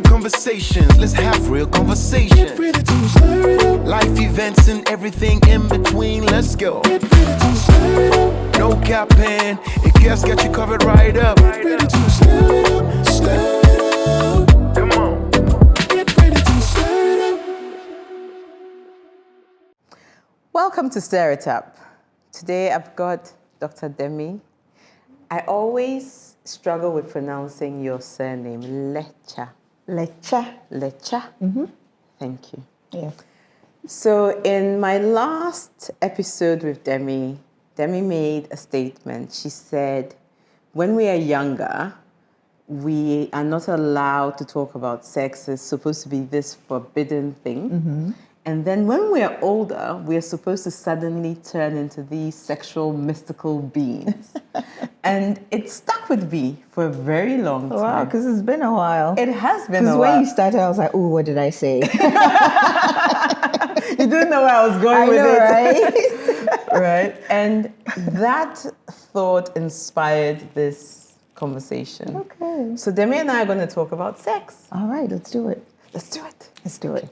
real conversations. Let's have real conversations. Get ready to stir it up. Life events and everything in between. Let's go. Get ready to stir it up. No capping. If guests got you covered right up. Get ready to stir it up. Stir it up. Come on. Get ready to stir it up. Welcome to Stir It Up. Today I've got Dr. Demi. I always struggle with pronouncing your surname, Lecha. Lecha. Lecha? Mm-hmm. Thank you. Yes. So in my last episode with Demi made a statement. She said, when we are younger, we are not allowed to talk about sex. It's supposed to be this forbidden thing. Mm-hmm. And then when we are older, we are supposed to suddenly turn into these sexual, mystical beings. And it stuck with me for a very long time. Wow, because it's been a while. It has been a while. Because when you started, I was like, oh, what did I say? You didn't know where I was going with it. Right? Right? And that thought inspired this conversation. Okay. So Demi and I are going to talk about sex. All right, let's do it. Let's do it. Let's do it.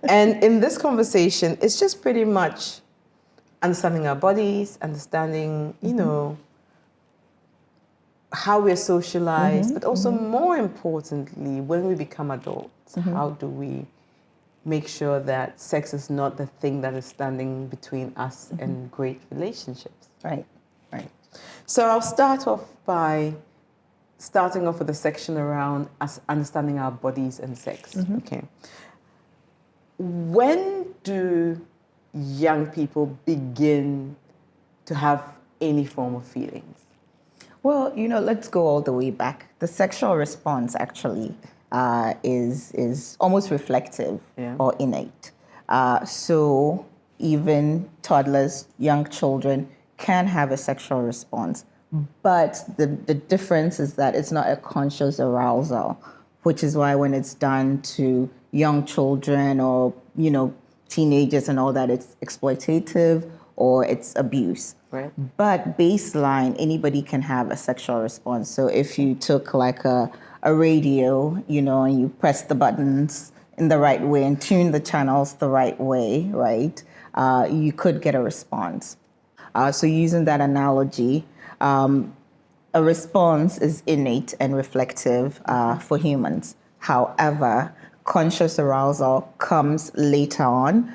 And in this conversation, it's just pretty much understanding our bodies, understanding, you know, how we're socialized, but also more importantly, when we become adults, how do we make sure that sex is not the thing that is standing between us and great relationships? Right, right. So I'll start off by starting off with a section around us understanding our bodies and sex. Okay. When do young people begin to have any form of feelings? Well, you know, let's go all the way back. The sexual response actually is almost reflective or innate. So even toddlers, young children can have a sexual response. But the difference is that it's not a conscious arousal, which is why when it's done to young children or, you know, teenagers and all that, it's exploitative or it's abuse. Right. But baseline, anybody can have a sexual response. So if you took like a radio, you know, and you press the buttons in the right way and tune the channels the right way, right, you could get a response. So using that analogy, a response is innate and reflective for humans. However, conscious arousal comes later on,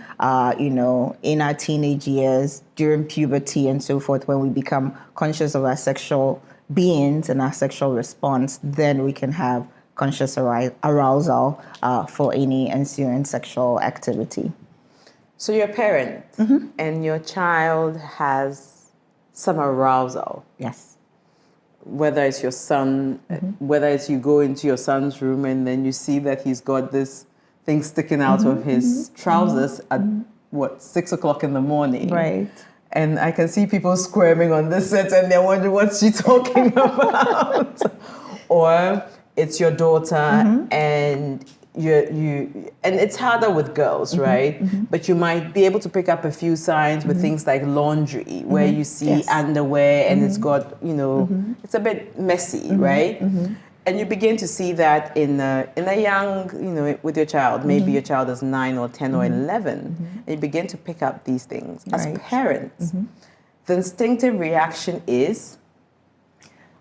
you know, in our teenage years, during puberty and so forth. When we become conscious of our sexual beings and our sexual response, then we can have conscious arousal for any ensuing sexual activity. So you're a parent and your child has some arousal. Yes. Whether it's your son, whether it's you go into your son's room and then you see that he's got this thing sticking out of his trousers at 6 o'clock in the morning. Right. And I can see people squirming on this set and they're wondering what's she talking about. Or it's your daughter and and it's harder with girls, right? But you might be able to pick up a few signs with things like laundry, where you see underwear and it's got, you know, it's a bit messy, right? And you begin to see that in a young, you know, with your child. Maybe your child is 9 or 10 or 11, and you begin to pick up these things. As parents, the instinctive reaction is?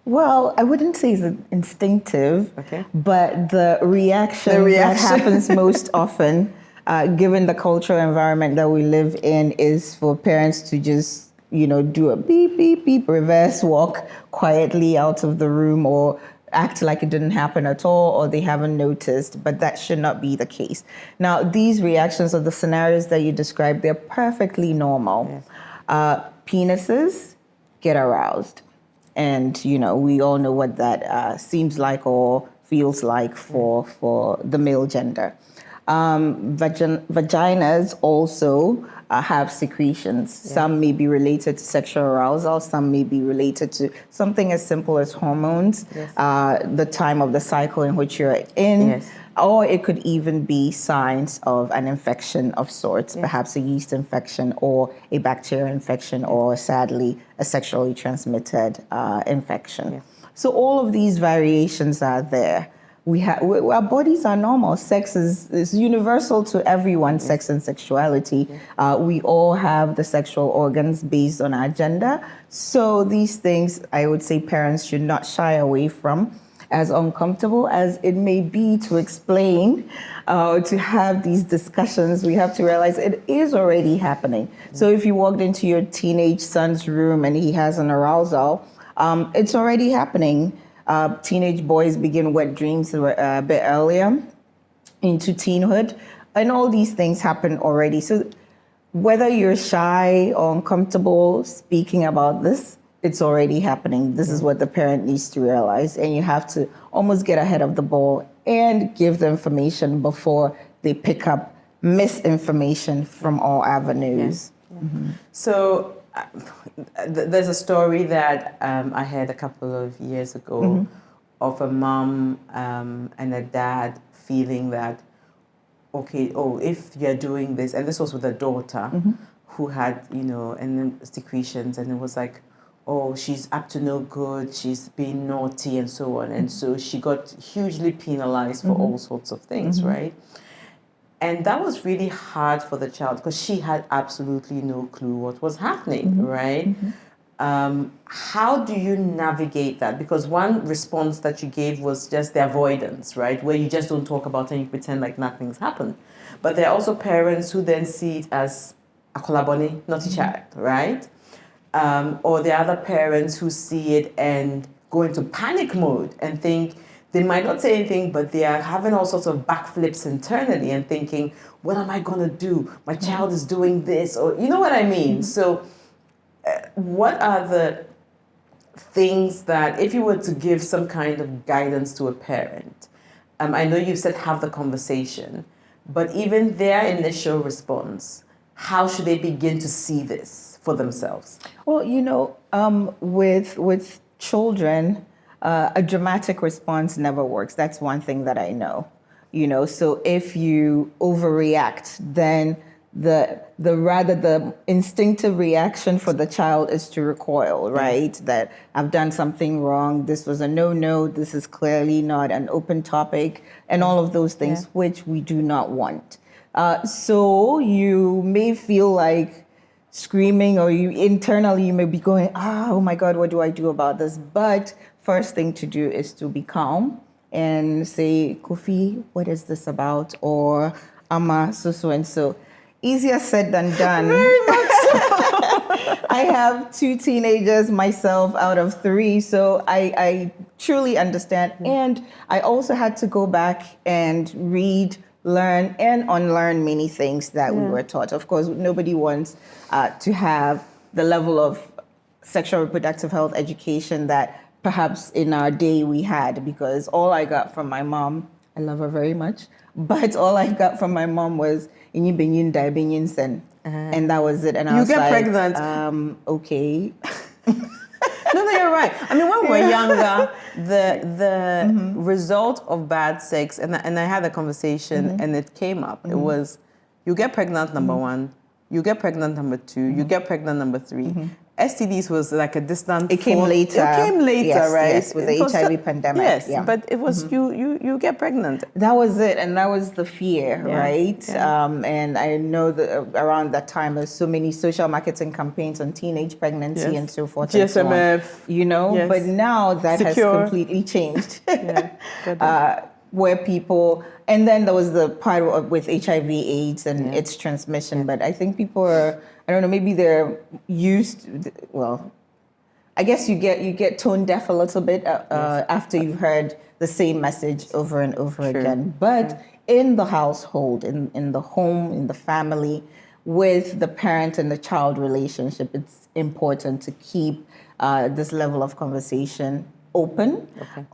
Well, I wouldn't say it's instinctive, but the reaction that happens most often, given the cultural environment that we live in, is for parents to just, you know, do a beep, beep, beep, reverse walk quietly out of the room or act like it didn't happen at all or they haven't noticed, but that should not be the case. Now, these reactions or the scenarios that you described, they're perfectly normal. Penises get aroused. And, you know, we all know what that seems like or feels like for the male gender. Vaginas also have secretions. Some may be related to sexual arousal. Some may be related to something as simple as hormones, the time of the cycle in which you're in. Or it could even be signs of an infection of sorts, perhaps a yeast infection or a bacterial infection or, sadly, a sexually transmitted infection. So all of these variations are there. our bodies are normal. Sex is universal to everyone. Sex and sexuality. We all have the sexual organs based on our gender. So these things, I would say, parents should not shy away from. As uncomfortable as it may be to explain, to have these discussions, we have to realize it is already happening. So if you walked into your teenage son's room and he has an arousal, it's already happening. Teenage boys begin wet dreams a bit earlier into teenhood, and all these things happen already. So whether you're shy or uncomfortable speaking about this, it's already happening. This is what the parent needs to realize, and you have to almost get ahead of the ball and give the information before they pick up misinformation from all avenues. So there's a story that I heard a couple of years ago of a mom and a dad feeling that, okay, if you're doing this, and this was with a daughter who had, and then secretions, and it was like, she's up to no good, she's being naughty and so on. And so she got hugely penalized for all sorts of things, right? And that was really hard for the child because she had absolutely no clue what was happening, right? How do you navigate that? Because one response that you gave was just the avoidance, right? Where you just don't talk about it and you pretend like nothing's happened. But there are also parents who then see it as a kolaboni, naughty child, right? Or the other parents who see it and go into panic mode and think they might not say anything, but they are having all sorts of backflips internally and thinking, what am I going to do? My child is doing this, or you know what I mean? So what are the things that, if you were to give some kind of guidance to a parent, I know you said have the conversation, but even their initial response, how should they begin to see this for themselves? Well, with children, a dramatic response never works. That's one thing that I know. So if you overreact, then the instinctive reaction for the child is to recoil, right? That I've done something wrong. This was a no. This is clearly not an open topic, and all of those things, which we do not want. So you may feel like screaming, or you may be going, oh my God, what do I do about this? But first thing to do is to be calm and say, Kofi, what is this about? Or Ama, so and so. Easier said than done. Very much so. I have 2 teenagers myself out of 3, so I truly understand. And I also had to go back and read, learn, and unlearn many things that we were taught. Of course, nobody wants to have the level of sexual reproductive health education that perhaps in our day we had, because all I got from my mom, I love her very much, but all I got from my mom was "Inyi benyin dai benyin sen," and that was it. And I was get like, pregnant. Okay. No, you're right. I mean, when we were younger, the result of bad sex, and I had a conversation, and it came up. It was, you get pregnant, number 1, you get pregnant, number 2, you get pregnant, number 3. STDs was like a distant. It came later. It came later, yes, right? Yes, with the HIV pandemic. Yes, yeah. but it was you get pregnant. That was it, and that was the fear, right? Yeah. And I know that around that time, there's so many social marketing campaigns on teenage pregnancy and so forth. GSMF, and so on, but now that Secure. has completely changed. Where people, and then there was the part with HIV/AIDS and its transmission. But I think people are, I don't know, maybe they're used. Well, I guess you get tone deaf a little bit after you've heard the same message over and over again. But in the household, in the home, in the family, with the parent and the child relationship, it's important to keep this level of conversation open,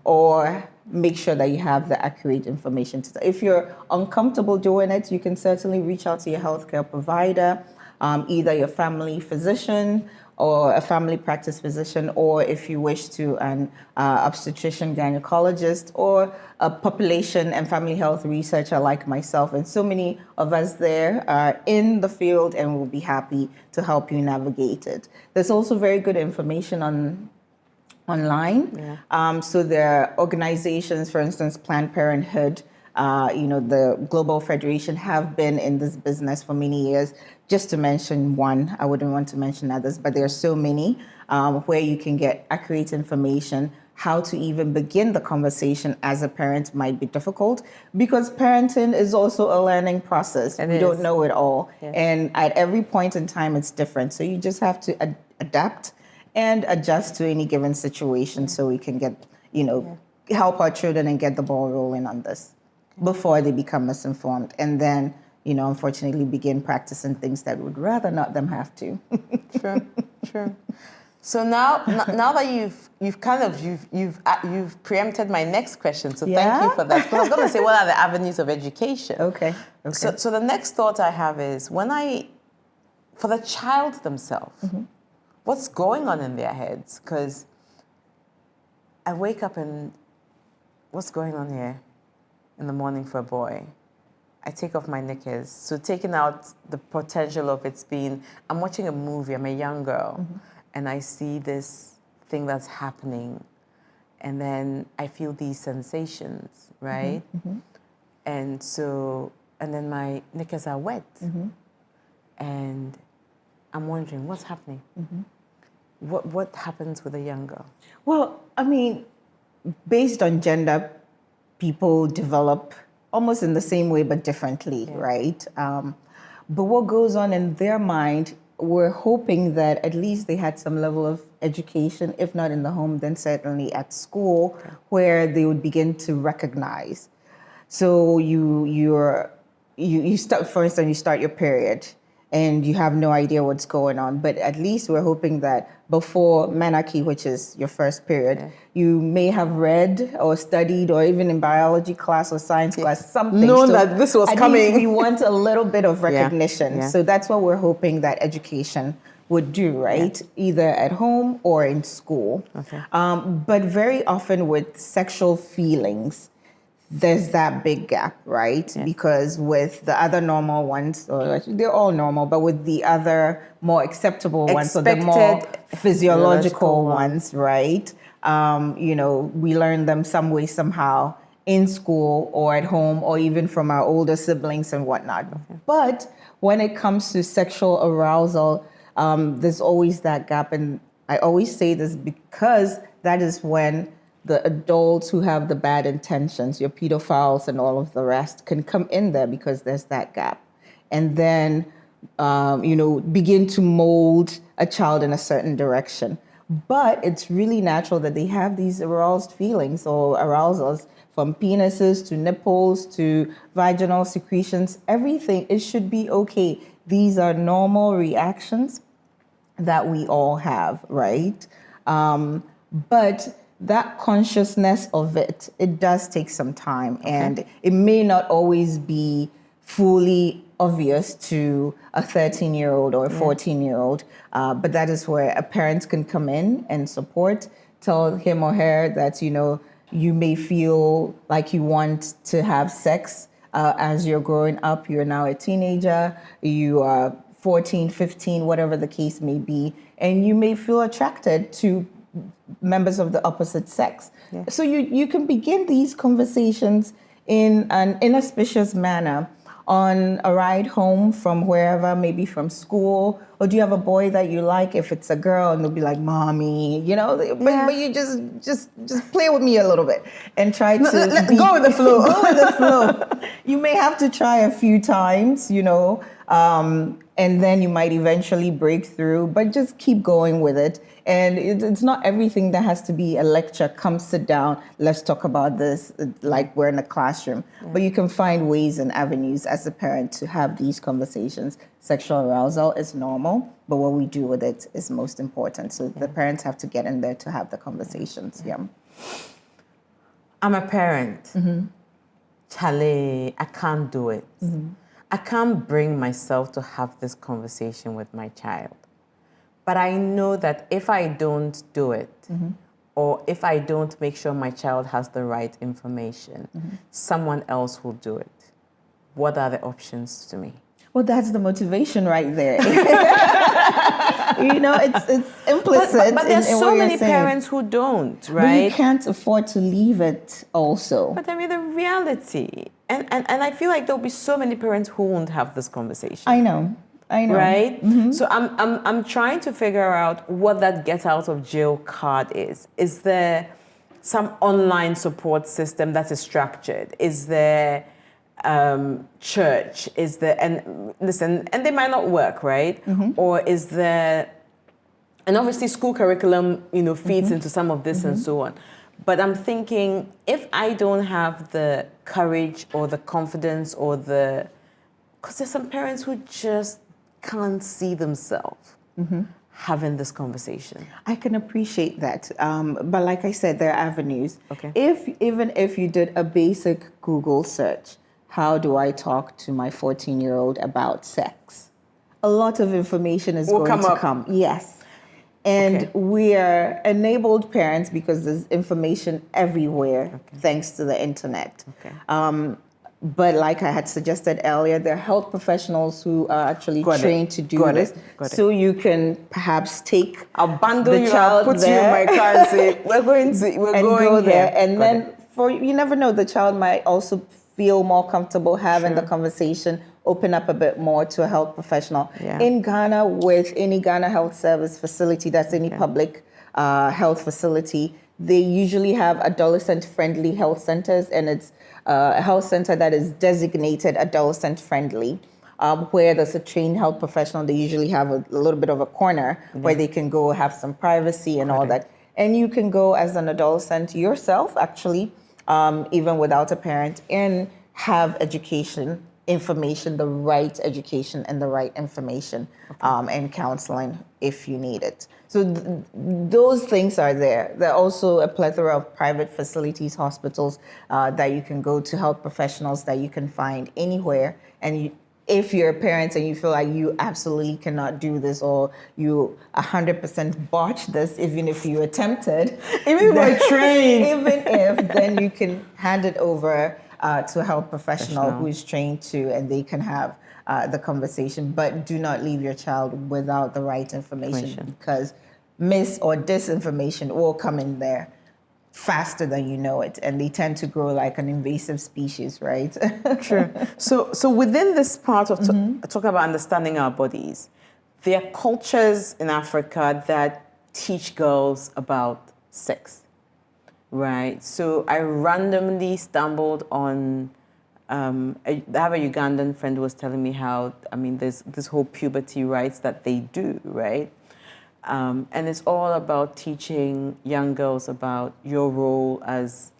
or make sure that you have the accurate information. If you're uncomfortable doing it, you can certainly reach out to your healthcare provider, either your family physician or a family practice physician, or if you wish to, an obstetrician gynecologist, or a population and family health researcher like myself. And so many of us there are in the field and will be happy to help you navigate it. There's also very good information on online. So there are organizations, for instance, Planned Parenthood, the Global Federation have been in this business for many years. Just to mention one, I wouldn't want to mention others, but there are so many where you can get accurate information. How to even begin the conversation as a parent might be difficult because parenting is also a learning process. We don't know it all. Yes. And at every point in time, it's different. So you just have to adapt and adjust to any given situation so we can get, help our children and get the ball rolling on this before they become misinformed. And then, unfortunately begin practicing things that would rather not them have to. True. So now that you've preempted my next question. So thank you for that. Because I was going to say, what are the avenues of education? Okay. So the next thought I have is for the child themselves, what's going on in their heads? Because I wake up and what's going on here in the morning for a boy? I take off my knickers. So taking out the potential of it's being, I'm watching a movie, I'm a young girl. And I see this thing that's happening, and then I feel these sensations, right? And then my knickers are wet, and I'm wondering what's happening. What happens with a young girl? Well, I mean, based on gender, people develop almost in the same way but differently, right? But what goes on in their mind, we're hoping that at least they had some level of education, if not in the home, then certainly at school, where they would begin to recognize. So you start, for instance, you start your period and you have no idea what's going on. But at least we're hoping that before menarche, which is your first period, you may have read or studied, or even in biology class or science class, something. Known that this was coming. Least we want a little bit of recognition. So that's what we're hoping that education would do, right? Either at home or in school. But very often with sexual feelings, there's that big gap, right? Because with the other normal ones, or they're all normal, but with the other more acceptable ones, so the more physiological ones, right? We learn them some way, somehow in school or at home, or even from our older siblings and whatnot. But when it comes to sexual arousal, there's always that gap. And I always say this because that is when the adults who have the bad intentions, your pedophiles and all of the rest, can come in there because there's that gap. And then, begin to mold a child in a certain direction. But it's really natural that they have these aroused feelings or arousals, from penises to nipples to vaginal secretions, everything. It should be okay. These are normal reactions that we all have, right? But that consciousness of it does take some time, and it may not always be fully obvious to a 13-year-old or a 14-year-old, but that is where a parent can come in and support, tell him or her that, you may feel like you want to have sex as you're growing up. You're now a teenager, you are 14, 15, whatever the case may be, and you may feel attracted to members of the opposite sex. So you can begin these conversations in an inauspicious manner on a ride home from wherever, maybe from school, or do you have a boy that you like? If it's a girl, and they'll be like, "Mommy," but you just play with me a little bit and try to go with the flow. Go with the flow. You may have to try a few times, and then you might eventually break through, but just keep going with it. And it's not everything that has to be a lecture. Come sit down, let's talk about this, like we're in a classroom. But you can find ways and avenues as a parent to have these conversations. Sexual arousal is normal, but what we do with it is most important. So the parents have to get in there to have the conversations. I'm a parent. Chale, I can't do it. I can't bring myself to have this conversation with my child. But I know that if I don't do it, or if I don't make sure my child has the right information, someone else will do it. What are the options to me? Well, that's the motivation right there. It's implicit. But there's in so what many you're saying. parents who don't, But you right? can't afford to leave it also. But I mean, the reality, and I feel like there'll be so many parents who won't have this conversation. I know. Right? So I'm trying to figure out what that get out of jail card is. Is there some online support system that is structured? Is there church? Is there, and listen, and they might not work, right? Or is there, and obviously school curriculum, feeds into some of this and so on. But I'm thinking, if I don't have the courage or the confidence or because there's some parents who just can't see themselves having this conversation. I can appreciate that. But like I said, there are avenues. Okay. Even if you did a basic Google search, how do I talk to my 14-year-old about sex? A lot of information is going to come. Yes. And we are enabled parents because there's information everywhere thanks to the internet. Okay. But like I had suggested earlier, there are health professionals who are actually trained to do this. So you can perhaps take I'll bundle the you, child I'll put there. you in my car and say, we're going go there. here. And then you never know, the child might also feel more comfortable having the conversation, open up a bit more to a health professional. Yeah. In Ghana, with any Ghana Health Service facility, that's any public health facility, they usually have adolescent-friendly health centers, and it's a health center that is designated adolescent-friendly, where there's a trained health professional. They usually have a little bit of a corner where they can go have some privacy and all that. And you can go as an adolescent yourself, actually, even without a parent, and have education, information, the right education and the right information, and counseling if you need it. So those things are there. There are also a plethora of private facilities, hospitals that you can go to, health professionals that you can find anywhere. And if you're a parent and you feel like you absolutely cannot do this, or you 100% botch this, even if you attempted, even if you're trained, then you can hand it over to a health professional who is trained to, and they can have the conversation. But do not leave your child without the right information, because mis or disinformation will come in there faster than you know it, and they tend to grow like an invasive species, right? True. So within this part of talking about understanding our bodies, there are cultures in Africa that teach girls about sex, right? So I randomly stumbled on, I have a Ugandan friend who was telling me how, there's this whole puberty rites that they do, right? And it's all about teaching young girls about your role as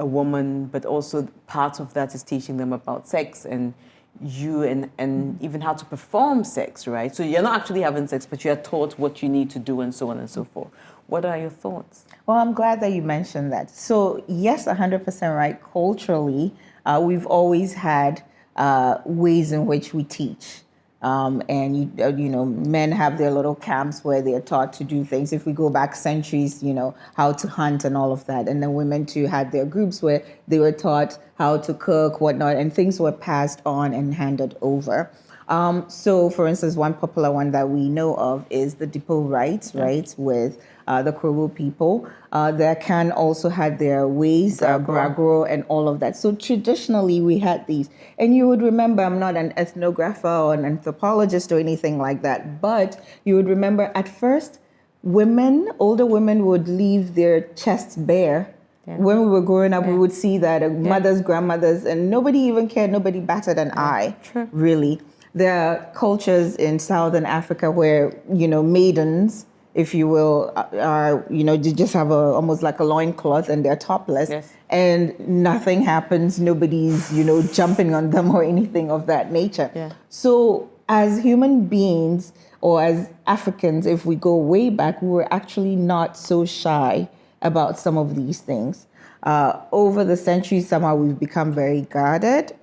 a woman, but also part of that is teaching them about sex and you and even how to perform sex, right? So you're not actually having sex, but you're taught what you need to do and so on and so forth. What are your thoughts? Well, I'm glad that you mentioned that. So yes, 100% right. Culturally, we've always had ways in which we teach. And men have their little camps where they are taught to do things. If we go back centuries, how to hunt and all of that. And then women too had their groups where they were taught how to cook, whatnot, and things were passed on and handed over. So, for instance, one popular one that we know of is the Dipo rites, right, with the Krobo people. That can also had their ways, Bragro, and all of that. So traditionally, we had these. And you would remember, I'm not an ethnographer or an anthropologist or anything like that, but you would remember at first, older women would leave their chests bare. Yeah. When we were growing up, we would see that mothers, grandmothers, and nobody even cared, nobody batted an eye, really. There are cultures in Southern Africa where, maidens, if you will, are, they just have almost like a loincloth and they're topless. Yes. And nothing happens. Nobody's, jumping on them or anything of that nature. Yeah. So as human beings or as Africans, if we go way back, we were actually not so shy about some of these things. Over the centuries, somehow we've become very guarded.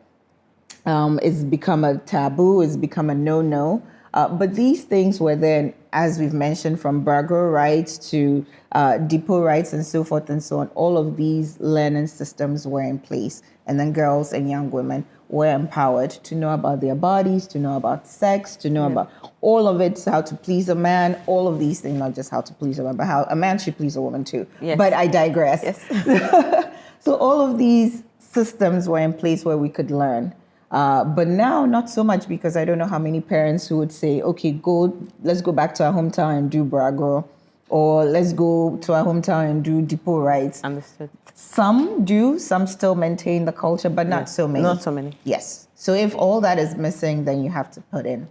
It's become a taboo. It's become a no-no. But these things were then, as we've mentioned, from burger rights to depot rights and so forth and so on. All of these learning systems were in place. And then girls and young women were empowered to know about their bodies, to know about sex, to know about all of it, how to please a man, all of these things, not just how to please a man, but how a man should please a woman too. Yes. But I digress. Yes. So all of these systems were in place where we could learn. But now, not so much, because I don't know how many parents who would say, okay, let's go back to our hometown and do Brago, or let's go to our hometown and do depot rights. Understood. Some do, some still maintain the culture, but not so many. Not so many. Yes. So if all that is missing, then you have to put in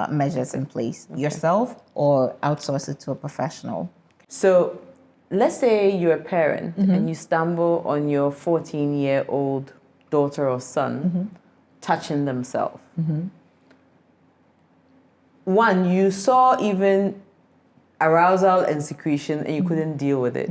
measures in place yourself or outsource it to a professional. So let's say you're a parent and you stumble on your 14-year-old daughter or son touching themselves. One, you saw even arousal and secretion and you couldn't deal with it.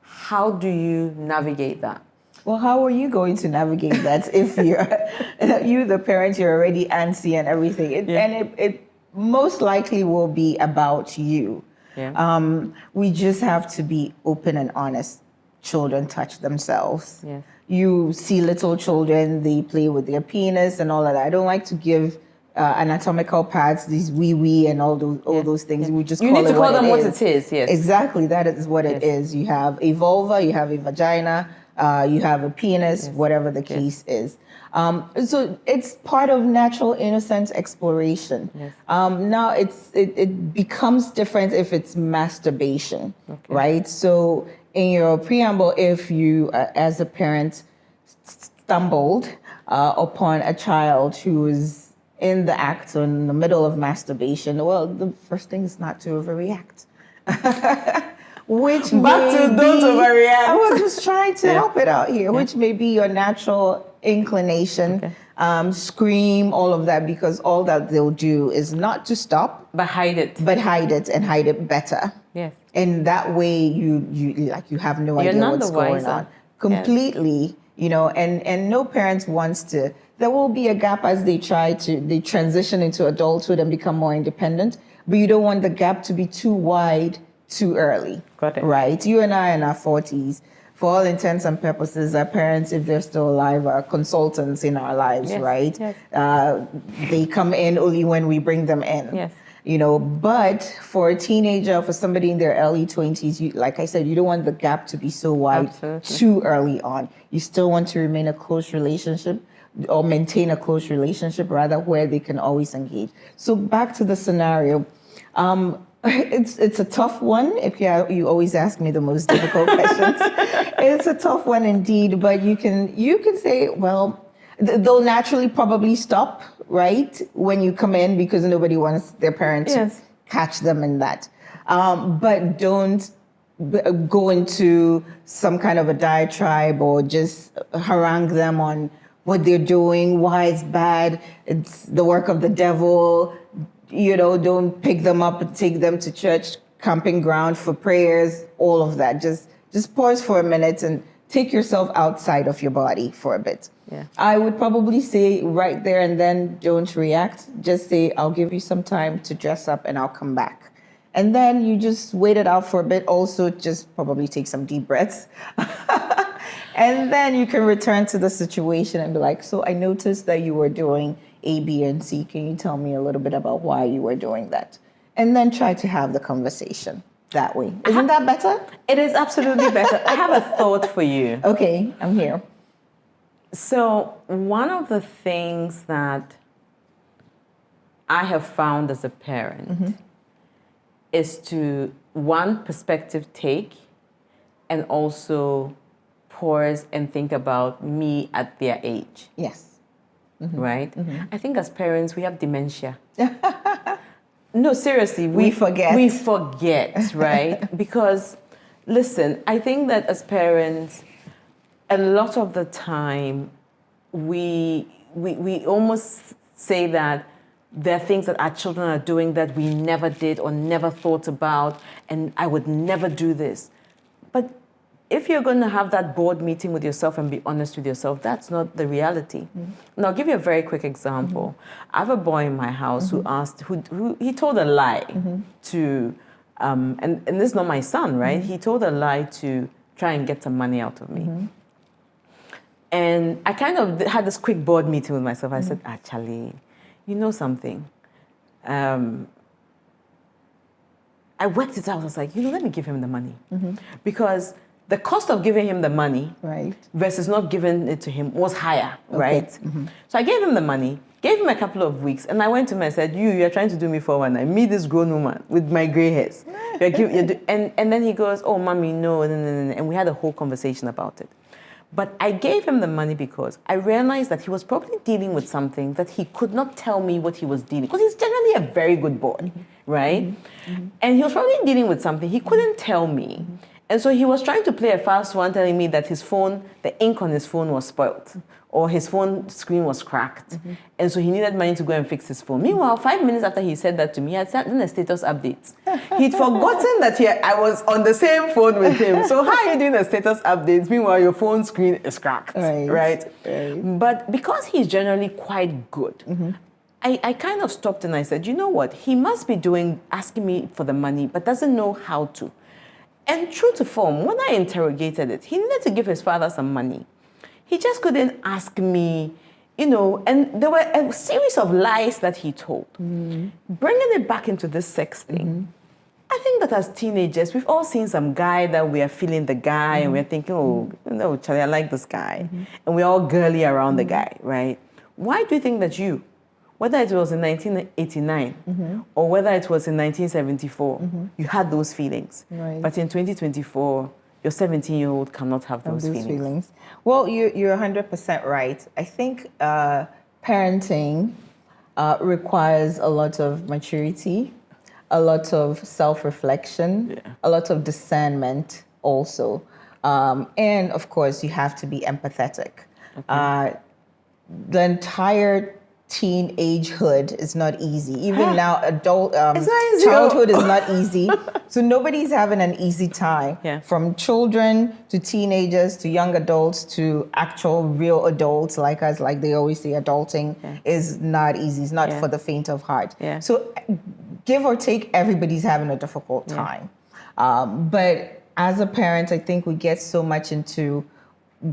How do you navigate that? Well, how are you going to navigate that if you, the parent, you're already antsy and everything? And it most likely will be about you. Yeah. We just have to be open and honest. Children touch themselves. Yeah. You see little children, they play with their penis and all of that. I don't like to give anatomical parts, these wee and all those things. We just You need to call them what it is, yes. Exactly, that is what it is. You have a vulva, you have a vagina, you have a penis, whatever the case is. So it's part of natural innocent exploration. Yes. Now it becomes different if it's masturbation, right? So in your preamble, if you, as a parent, stumbled upon a child who is in the act or in the middle of masturbation, well, the first thing is not to overreact. Which Back to don't overreact. I was just trying to help it out here, which may be your natural inclination, scream, all of that, because all that they'll do is not to stop, But hide it. but hide it and hide it better. Yes. And that way you have no You're idea none what's the going wiser. on. Completely, and no parent wants to. There will be a gap as they transition into adulthood and become more independent, but you don't want the gap to be too wide too early. Got it. Right? You and I in our 40s, for all intents and purposes, our parents, if they're still alive, are consultants in our lives, right? Yes. They come in only when we bring them in. Yes. But for a teenager, for somebody in their early 20s, like I said, you don't want the gap to be so wide too early on. You still want to remain a close relationship, or maintain a close relationship, rather, where they can always engage. So back to the scenario. It's a tough one. If you always ask me the most difficult questions. It's a tough one indeed, but you can say, well, they'll naturally probably stop, right, when you come in, because nobody wants their parents to catch them in that. But don't go into some kind of a diatribe or just harangue them on what they're doing, why it's bad, it's the work of the devil. Don't pick them up and take them to church, camping ground for prayers, all of that. Just pause for a minute and take yourself outside of your body for a bit. Yeah. I would probably say right there and then, don't react. Just say, I'll give you some time to dress up and I'll come back. And then you just wait it out for a bit. Also, just probably take some deep breaths. And then you can return to the situation and be like, so I noticed that you were doing A, B, and C. Can you tell me a little bit about why you were doing that? And then try to have the conversation that way. Isn't that better? It is absolutely better. I have a thought for you. Okay, I'm here. So one of the things that I have found as a parent is to, one, perspective take, and also pause and think about me at their age. Yes. Right? I think as parents, we have dementia. No, seriously. We forget. We forget, right? Because, listen, I think that as parents, a lot of the time, we almost say that there are things that our children are doing that we never did or never thought about, and I would never do this. But if you're going to have that board meeting with yourself and be honest with yourself, that's not the reality. And I'll give you a very quick example. I have a boy in my house who he told a lie to, and this is not my son, right? He told a lie to try and get some money out of me. And I kind of had this quick board meeting with myself. I said, Charlie, you know something? I worked it out. I was like, let me give him the money. Because the cost of giving him the money versus not giving it to him was higher, right? So I gave him the money, gave him a couple of weeks, and I went to him and said, you're trying to do me for one. I meet this grown woman with my gray hairs. And then he goes, oh, mommy, no. And we had a whole conversation about it. But I gave him the money because I realized that he was probably dealing with something that he could not tell me what he was dealing with. Because he's generally a very good boy, right? And he was probably dealing with something he couldn't tell me. And so he was trying to play a fast one, telling me that his phone, the ink on his phone was spoiled, or his phone screen was cracked. And so he needed money to go and fix his phone. Meanwhile, 5 minutes after he said that to me, he had done a status update. He'd forgotten that I was on the same phone with him. So how are you doing a status update? Meanwhile, your phone screen is cracked, right? But because he's generally quite good, I kind of stopped and I said, you know what? He must be asking me for the money, but doesn't know how to. And true to form, when I interrogated it, he needed to give his father some money. He just couldn't ask me, and there were a series of lies that he told. Bringing it back into this sex thing, I think that as teenagers, we've all seen some guy that we are feeling the guy and we're thinking, oh, no, Charlie, I like this guy. And we're all girly around the guy, right? Why do you think that whether it was in 1989 or whether it was in 1974, you had those feelings? But in 2024, your 17-year-old cannot have those feelings. Well, you're 100% right. I think parenting requires a lot of maturity, a lot of self-reflection, a lot of discernment also. And of course, you have to be empathetic. The entire teenagehood is not easy. Even now, childhood is not easy. So nobody's having an easy time. From children to teenagers to young adults to actual real adults like us, like they always say, adulting is not easy. It's not for the faint of heart. So give or take, everybody's having a difficult time. But as a parent, I think we get so much into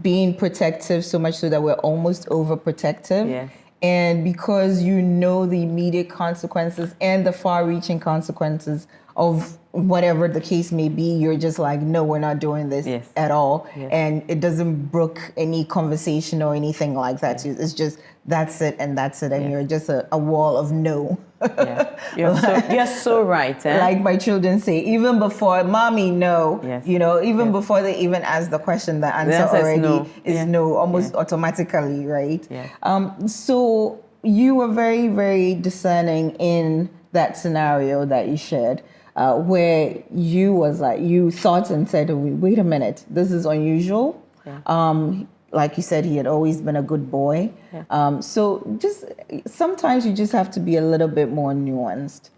being protective, so much so that we're almost overprotective. And because the immediate consequences and the far-reaching consequences of whatever the case may be, you're just like, no, we're not doing this at all. And it doesn't brook any conversation or anything like that. It's just, that's it and that's it. And you're just a wall of no. You're so right. Like my children say, even before, mommy, no. Even before they even ask the question, the answer already is no, almost automatically, right? So you were very, very discerning in that scenario that you shared, where you thought and said, wait a minute, this is unusual. Like you said, he had always been a good boy. So just sometimes you just have to be a little bit more nuanced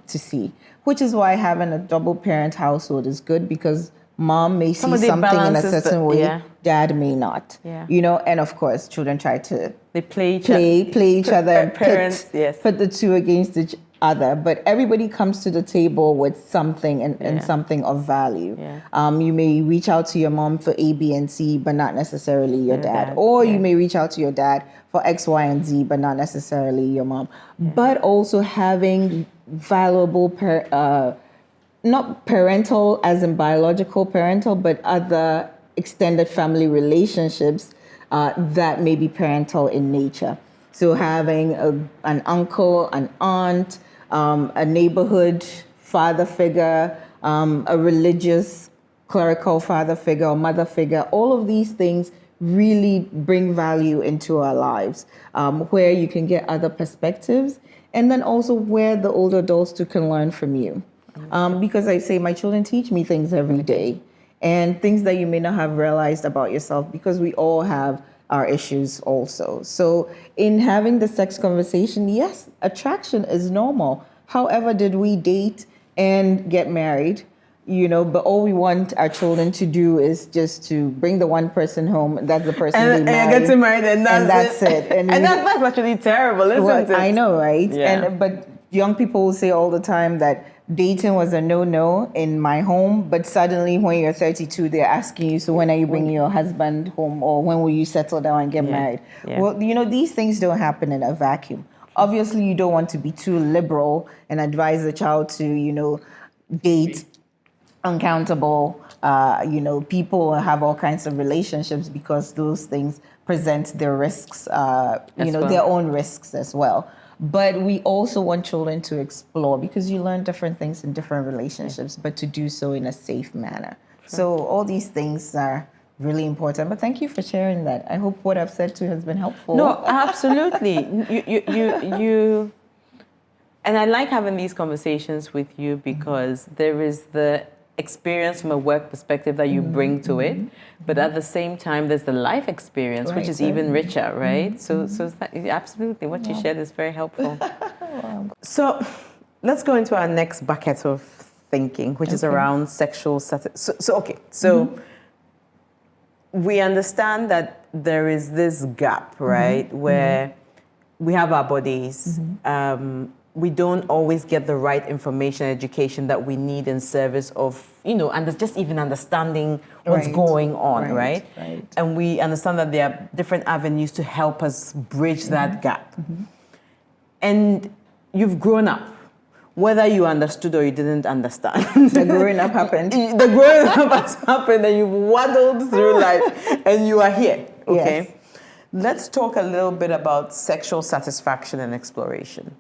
to see. Which is why having a double parent household is good, because mom may see something in a certain way, dad may not. And of course, children try to play each other and put the two against each other, but everybody comes to the table with something and something of value. You may reach out to your mom for A, B, and C, but not necessarily your dad. Or you may reach out to your dad for X, Y, and Z, but not necessarily your mom. But also having valuable, not parental as in biological parental, but other extended family relationships that may be parental in nature. So having an uncle, an aunt, a neighborhood father figure, a religious clerical father figure or mother figure, all of these things really bring value into our lives, where you can get other perspectives, and then also where the older adults too can learn from you. Because I say my children teach me things every day, and things that you may not have realized about yourself, because we all have our issues also. So in having the sex conversation, yes, attraction is normal. However, did we date and get married? but all we want our children to do is just to bring the one person home. That's the person they marry. And get married, and that's it. And that's actually terrible, isn't it? I know, right? Yeah. But young people will say all the time that dating was a no-no in my home, but suddenly when you're 32, they're asking you, so when are you bringing your husband home, or when will you settle down and get married? Yeah. Well, these things don't happen in a vacuum. Obviously, you don't want to be too liberal and advise the child to, date uncountable, people, have all kinds of relationships, because those things present their risks, their own risks as well. But we also want children to explore, because you learn different things in different relationships, but to do so in a safe manner. Sure. So all these things are really important. But thank you for sharing that. I hope what I've said too has been helpful. No, absolutely. you and I like having these conversations with you, because there is the experience from a work perspective that you bring to it, but at the same time there's the life experience, which is even richer, right? So absolutely, what you shared is very helpful. So let's go into our next bucket of thinking, which is around sexual So we understand that there is this gap, right, where we have our bodies. We don't always get the right information and education that we need in service of, and just even understanding what's going on, right? And we understand that there are different avenues to help us bridge that gap. And you've grown up, whether you understood or you didn't understand. The growing up happened. The growing up has happened, and you've waddled through life, and you are here, okay? Yes. Let's talk a little bit about sexual satisfaction and exploration.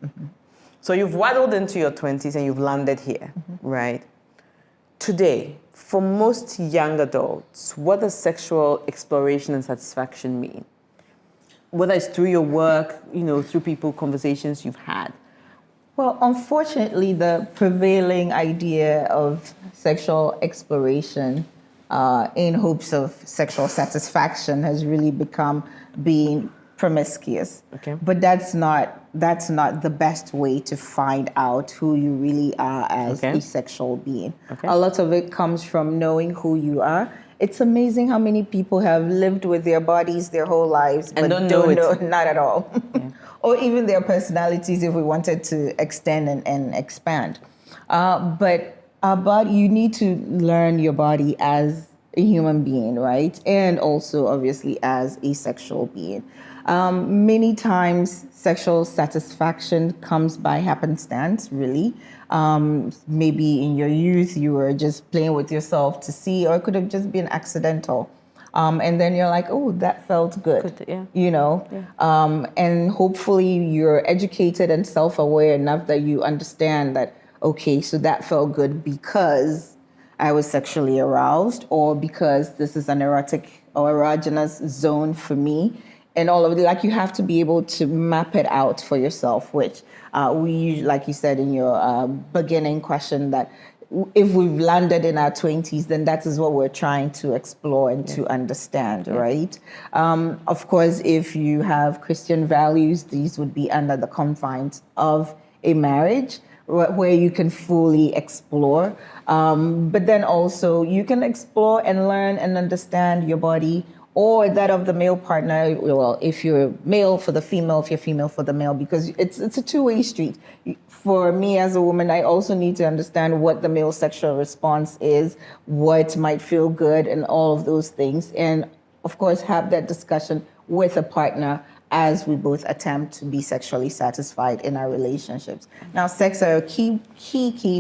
So you've waddled into your 20s and you've landed here, right? Today, for most young adults, what does sexual exploration and satisfaction mean? Whether it's through your work, through conversations you've had. Well, unfortunately, the prevailing idea of sexual exploration in hopes of sexual satisfaction has really become being promiscuous. Okay. But that's not the best way to find out who you really are as a sexual being. Okay. A lot of it comes from knowing who you are. It's amazing how many people have lived with their bodies their whole lives, but don't know it. Not at all. Yeah. Or even their personalities, if we wanted to extend and expand. But our body, you need to learn your body as a human being, right? And also, obviously, as a sexual being. Many times, sexual satisfaction comes by happenstance, really. Maybe in your youth, you were just playing with yourself to see, or it could have just been accidental. And then you're like, oh, that felt good. And hopefully you're educated and self-aware enough that you understand that, okay, so that felt good because I was sexually aroused, or because this is an erotic or erogenous zone for me. And all of it, like, you have to be able to map it out for yourself, which we, like you said in your beginning question, that if we've landed in our 20s, then that is what we're trying to explore and to understand, right? Of course, if you have Christian values, these would be under the confines of a marriage where you can fully explore. But then also you can explore and learn and understand your body, or that of the male partner. Well, if you're male for the female, if you're female for the male, because it's a two-way street. For me as a woman, I also need to understand what the male sexual response is, what might feel good, and all of those things. And of course, have that discussion with a partner as we both attempt to be sexually satisfied in our relationships. Now, sex are a key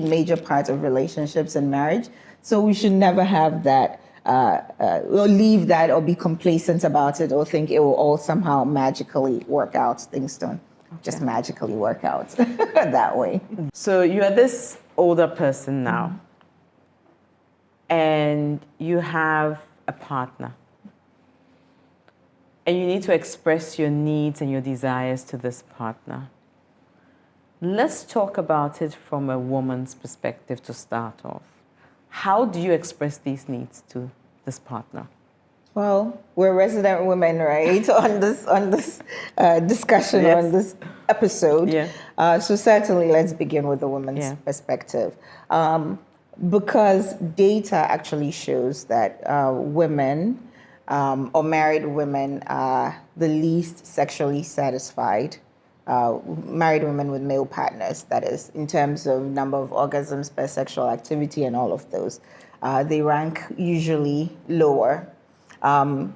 major part of relationships and marriage. So we should never have that or leave that, or be complacent about it, or think it will all somehow magically work out. Things don't just magically work out that way. So you are this older person now, and you have a partner, and you need to express your needs and your desires to this partner. Let's talk about it from a woman's perspective to start off. How do you express these needs to this partner? Well, we're resident women, right? on this discussion, on this episode. So certainly, let's begin with the woman's perspective. because data actually shows that women or married women are the least sexually satisfied. Married women with male partners, that is, in terms of number of orgasms per sexual activity and all of those. They rank usually lower,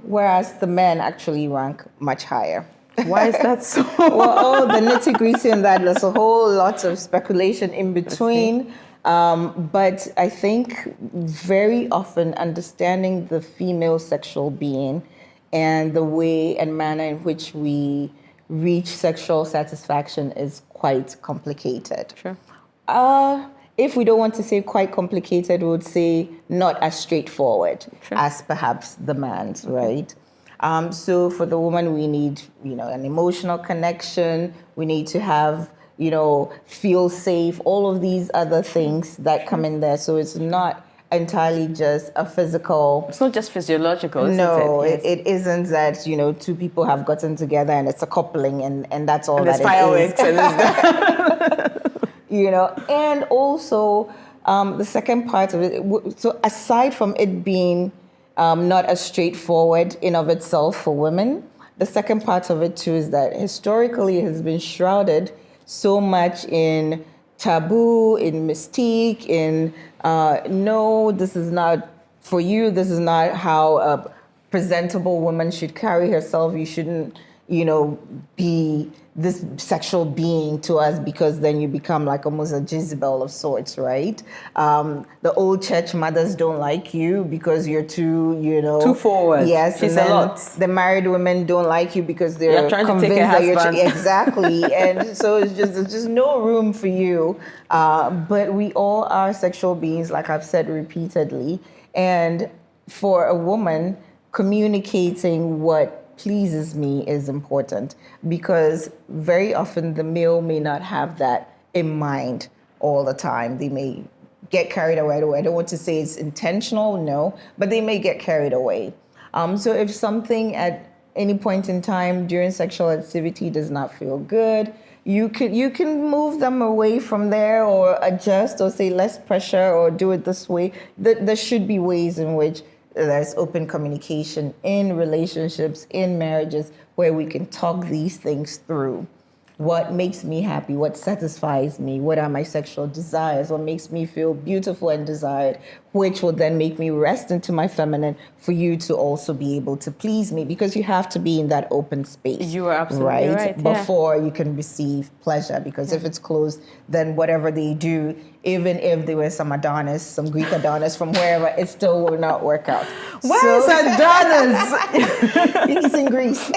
whereas the men actually rank much higher. Why is that so? Well, the nitty gritty in that, there's a whole lot of speculation in between. But I think very often understanding the female sexual being and the way and manner in which we reach sexual satisfaction is quite complicated. Sure. If we don't want to say quite complicated, we would say not as straightforward as perhaps the man's, right? So for the woman, we need, an emotional connection. We need to have, feel safe, all of these other things that come in there. So it's not entirely just a physical. It's not just physiological, isn't no, it? it isn't that, two people have gotten together and it's a coupling and that's all And that there's fireworks it is. And And also the second part of it, so aside from it being not as straightforward in of itself for women, the second part of it too is that historically it has been shrouded so much in taboo, in mystique, in no, this is not for you, this is not how a presentable woman should carry herself. You shouldn't, be this sexual being to us because then you become like almost a Jezebel of sorts, right? The old church mothers don't like you because you're too, too forward. Yes, she's and then a lot. The married women don't like you because they're trying to convinced take her that you're husband. exactly, and so there's just no room for you. But we all are sexual beings, like I've said repeatedly, and for a woman, communicating what pleases me is important because very often the male may not have that in mind all the time. They may get carried away. I don't want to say it's intentional, no, but they may get carried away. So if something at any point in time during sexual activity does not feel good, you can move them away from there or adjust or say less pressure or do it this way. There should be ways in which there's open communication in relationships, in marriages, where we can talk these things through. What makes me happy? What satisfies me? What are my sexual desires? What makes me feel beautiful and desired? Which will then make me rest into my feminine for you to also be able to please me, because you have to be in that open space. You are absolutely right, yeah. Before you can receive pleasure, because if it's closed, then whatever they do, even if there were some Adonis, some Greek Adonis from wherever, it still will not work out. Where is Adonis? He's in Greece.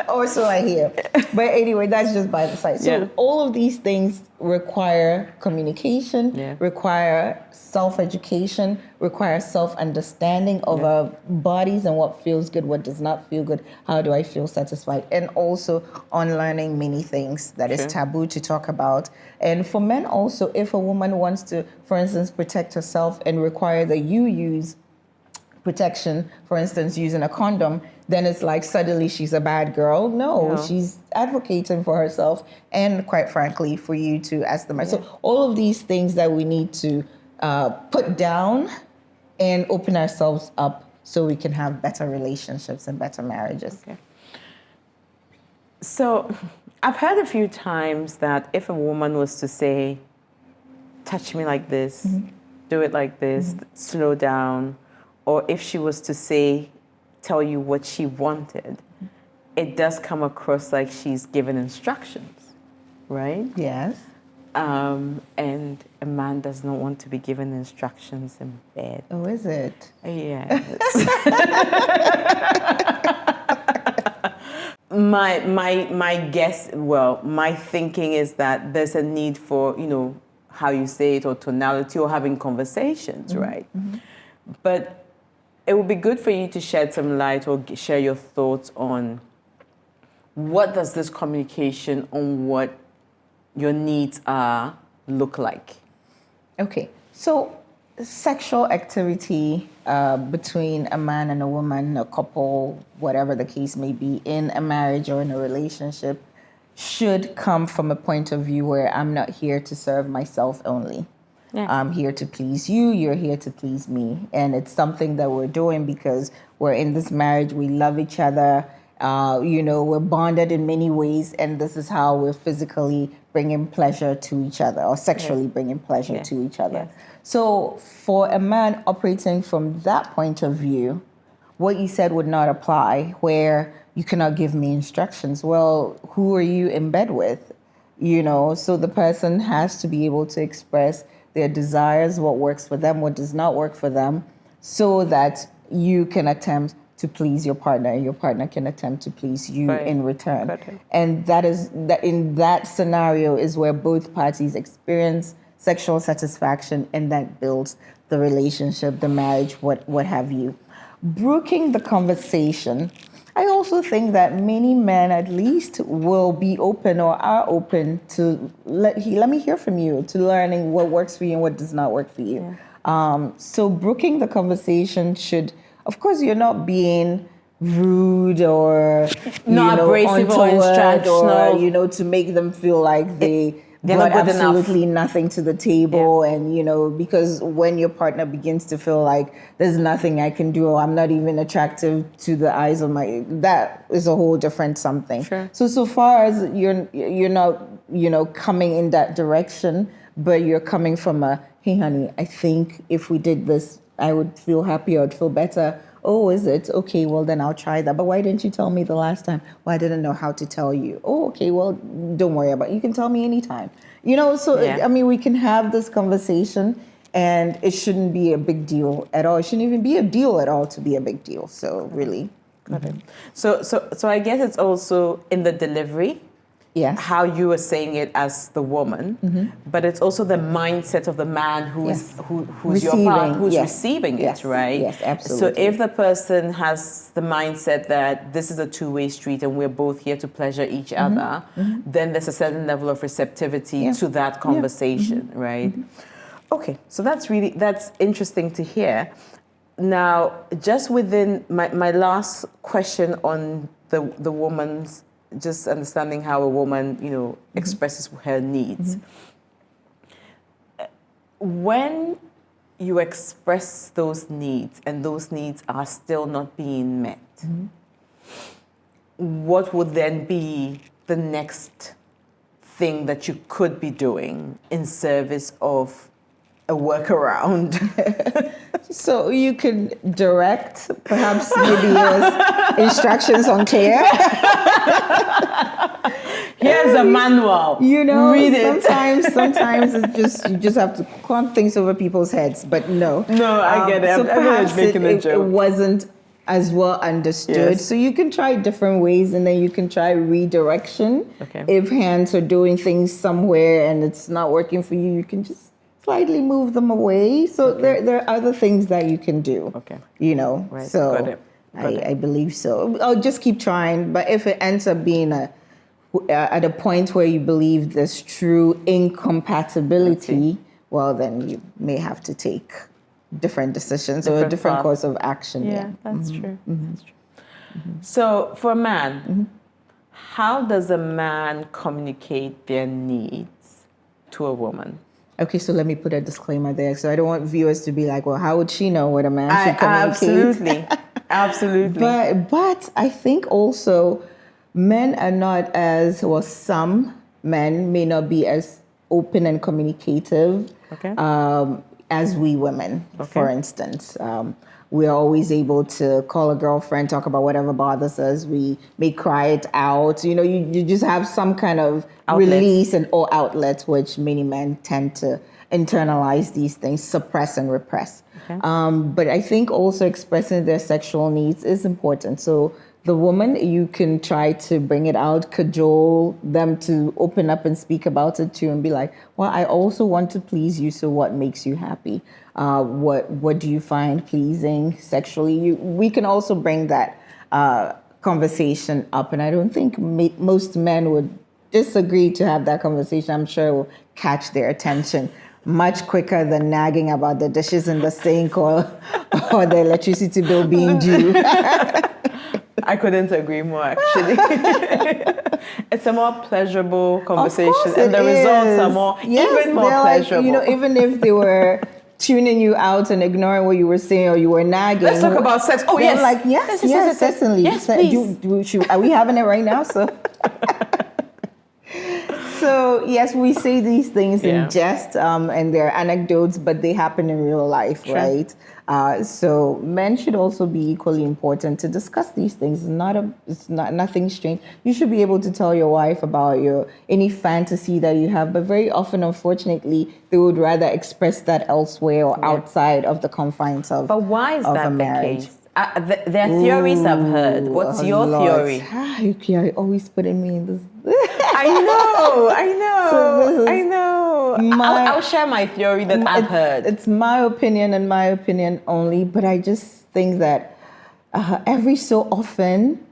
Or so I hear. But anyway, that's just by the side. So all of these things require communication, require self-education, require self-understanding of our bodies and what feels good, what does not feel good, how do I feel satisfied, and also unlearning many things that is taboo to talk about. And for men also, if a woman wants to, for instance, protect herself and require that you use protection, for instance, using a condom, then it's like suddenly she's a bad girl. No, she's advocating for herself and, quite frankly, for you to ask them. So all of these things that we need to put down and open ourselves up so we can have better relationships and better marriages. Okay. So I've heard a few times that if a woman was to say, touch me like this, do it like this, slow down, or if she was to say, tell you what she wanted, it does come across like she's given instructions, right? Yes. And a man does not want to be given instructions in bed. Oh, is it? Yes. my guess, my thinking is that there's a need for, how you say it, or tonality, or having conversations, right? But it would be good for you to shed some light or share your thoughts on what does this communication on what your needs are look like? Okay, so sexual activity between a man and a woman, a couple, whatever the case may be, in a marriage or in a relationship, should come from a point of view where I'm not here to serve myself only. Yes. I'm here to please you. You're here to please me. And it's something that we're doing because we're in this marriage. We love each other. We're bonded in many ways. And this is how we're physically bringing pleasure to each other, or sexually bringing pleasure to each other. Yes. So for a man operating from that point of view, what you said would not apply, where you cannot give me instructions. Well, who are you in bed with? So the person has to be able to express their desires, what works for them, what does not work for them, so that you can attempt to please your partner and your partner can attempt to please you in return. Okay. And that is that in that scenario is where both parties experience sexual satisfaction, and that builds the relationship, the marriage, what have you. Brooking the conversation, I also think that many men at least will be open or are open to let me hear from you, to learning what works for you and what does not work for you. Yeah. So brooking the conversation should, of course, you're not being rude or not abrasive or instructional, or to make them feel like they're brought absolutely nothing to the table. Yeah. And because when your partner begins to feel like there's nothing I can do, or I'm not even attractive to the eyes of that is a whole different something. Sure. So far as you're not coming in that direction, but you're coming from hey honey, I think if we did this I would feel happier, I'd feel better. Oh, is it? Okay, well, then I'll try that. But why didn't you tell me the last time? Well, I didn't know how to tell you. Oh, okay, well, don't worry about it. You can tell me anytime. We can have this conversation, and it shouldn't be a big deal at all. It shouldn't even be a deal at all to be a big deal. So, really. Got it. So I guess it's also in the delivery. Yes. How you are saying it as the woman, but it's also the mindset of the man who's receiving, your partner, who's receiving it, right? Yes, absolutely. So if the person has the mindset that this is a two-way street and we're both here to pleasure each other, then there's a certain level of receptivity to that conversation, right? Okay, so that's interesting to hear. Now, just within my last question on the woman's, just understanding how a woman, expresses her needs. When you express those needs and those needs are still not being met, what would then be the next thing that you could be doing in service of a workaround? So you could direct, perhaps maybe instructions on care. Here's a manual. Read it. Sometimes it's just you just have to clump things over people's heads. But no. No, I get it. So perhaps it wasn't as well understood. Yes. So you can try different ways, and then you can try redirection. Okay. If hands are doing things somewhere and it's not working for you, you can just slightly move them away. So there are other things that you can do. Okay. Right. So Got it. I believe so. I'll just keep trying. But if it ends up being at a point where you believe there's true incompatibility, well, then you may have to take different decisions or a different course of action. Yeah, that's true. That's true. So for a man, how does a man communicate their needs to a woman? Okay, so let me put a disclaimer there. So I don't want viewers to be like, well, how would she know what a man should communicate? Absolutely. But I think also men are not as, well, some men may not be as open and communicative as we women, for instance. We're always able to call a girlfriend, talk about whatever bothers us. We may cry it out. You just have some kind of release or outlet, which many men tend to internalize these things, suppress and repress. Okay. But I think also expressing their sexual needs is important. So the woman, you can try to bring it out, cajole them to open up and speak about it too, and be like, well, I also want to please you, so what makes you happy? What do you find pleasing sexually? We can also bring that conversation up, and I don't think most men would disagree to have that conversation. I'm sure it will catch their attention much quicker than nagging about the dishes in the sink or the electricity bill being due. I couldn't agree more, actually. It's a more pleasurable conversation, and the results are more, even more pleasurable. Like, even if they were tuning you out and ignoring what you were saying or you were nagging. Let's talk about sex. Oh, yes. Like, yes, certainly. Yes, please. Are we having it right now? So, yes, we say these things in jest, and they're anecdotes, but they happen in real life, right? So men should also be equally important to discuss these things. It's not nothing strange. You should be able to tell your wife about any fantasy that you have, but very often, unfortunately, they would rather express that elsewhere or outside of the confines of. But why is that the case? There are theories I've heard. What's your theory? You're always putting me in this. I know. I'll share my theory that I've heard. It's my opinion and my opinion only, but I just think that every so often,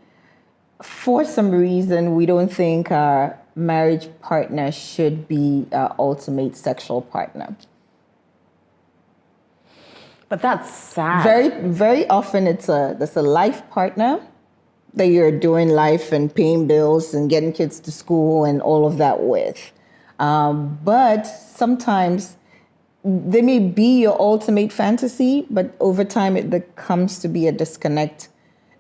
for some reason, we don't think our marriage partner should be our ultimate sexual partner. But that's sad. Very, very often it's a life partner that you're doing life and paying bills and getting kids to school and all of that with. But sometimes they may be your ultimate fantasy, but over time it comes to be a disconnect.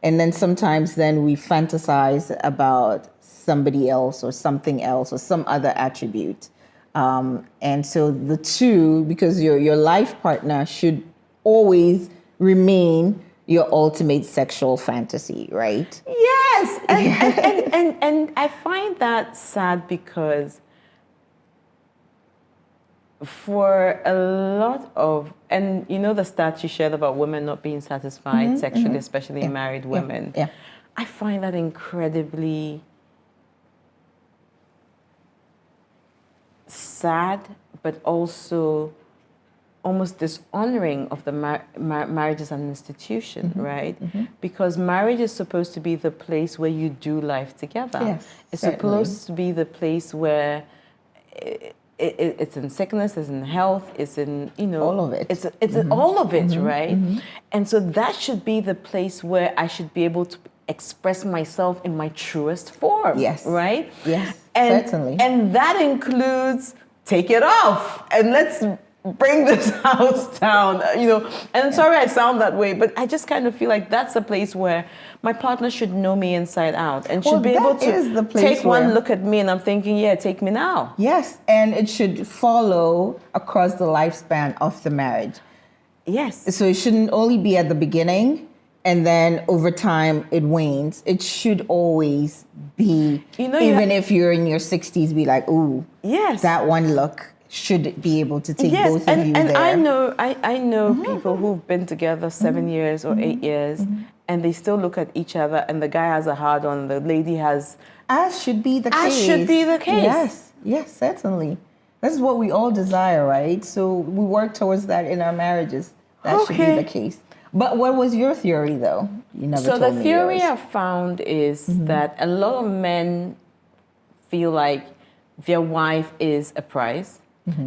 And then sometimes we fantasize about somebody else or something else or some other attribute. And so the two, because your life partner should always remain your ultimate sexual fantasy, right? Yes, and I find that sad because for a lot of, and the stats you shared about women not being satisfied sexually, especially married women, I find that incredibly sad, but also almost dishonoring of the marriage as an institution, right? Because marriage is supposed to be the place where you do life together. Yes, it's certainly. supposed to be the place where it's in sickness, it's in health, it's in, all of it. It's in all of it, right? And so that should be the place where I should be able to express myself in my truest form. Yes. Right? Yes, and, certainly. And that includes take it off and let's bring this house down, and sorry I sound that way, but I just kind of feel like that's a place where my partner should know me inside out and should be able to take one look at me and I'm thinking, take me now. Yes, and it should follow across the lifespan of the marriage. Yes. So it shouldn't only be at the beginning and then over time it wanes. It should always be, even if you're in your 60s, be like, ooh, yes, that one look should be able to take both of you and there. I know people who've been together 7 years or 8 years, and they still look at each other, and the guy has a hard on, the lady has. As should be the case. As should be the case. Yes, certainly. That's what we all desire, right? So we work towards that in our marriages. That should be the case. But what was your theory, though? You never told me So the theory yours. I found is that a lot of men feel like their wife is a prize.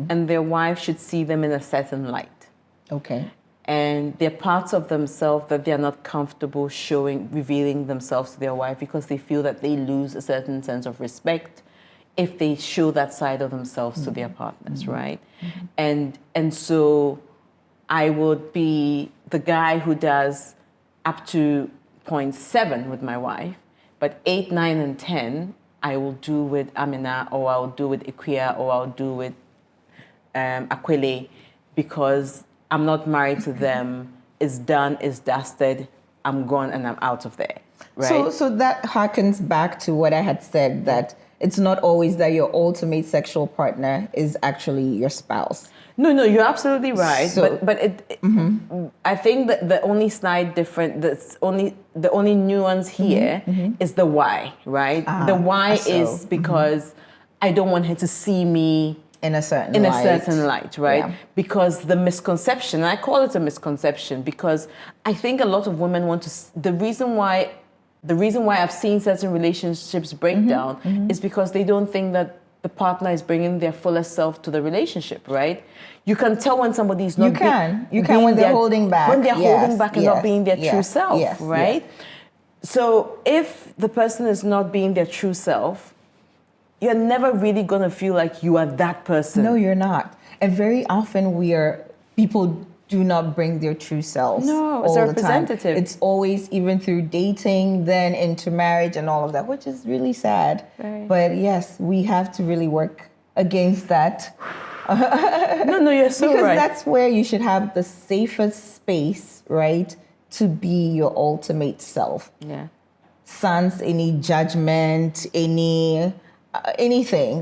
And their wife should see them in a certain light. Okay. And there are parts of themselves that they're not comfortable revealing themselves to their wife because they feel that they lose a certain sense of respect if they show that side of themselves to their partners, right? And so I would be the guy who does up to 0.7 with my wife, but 8, 9, and 10, I will do with Amina, or I'll do with Ikia, or I'll do with Aquile, because I'm not married to them. It's done, it's dusted, I'm gone and I'm out of there, right? So that harkens back to what I had said, that it's not always that your ultimate sexual partner is actually your spouse. No, you're absolutely right. So, but I think that the only the only nuance here is the why, right? The why is because I don't want her to see me in a certain light, right? Yeah. Because the misconception, and I call it a misconception, because I think a lot of women want to. The reason why I've seen certain relationships break down is because they don't think that the partner is bringing their fullest self to the relationship, right? You can tell when somebody's not. You can when they're holding back. When they're holding back and not being their true self, right? So if the person is not being their true self, you're never really going to feel like you are that person. No, you're not. And very often people do not bring their true selves. No, it's all a the time. representative. It's always even through dating, then into marriage and all of that, which is really sad. Right. But yes, we have to really work against that. No, you're so because right. that's where you should have the safest space, right, to be your ultimate self. Yeah. Sans any judgment, anything,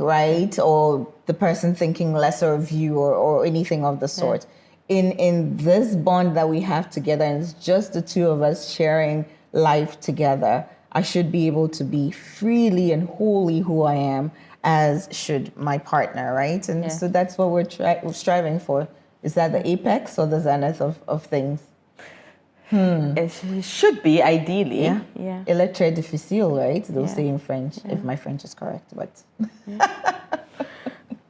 right? Or the person thinking lesser of you or anything of the sort. In this bond that we have together, and it's just the two of us sharing life together, I should be able to be freely and wholly who I am, as should my partner, right? And so that's what we're striving for. Is that the apex or the zenith of things? It should be, ideally. Yeah. Il est très difficile, right? They'll say in French, if my French is correct. But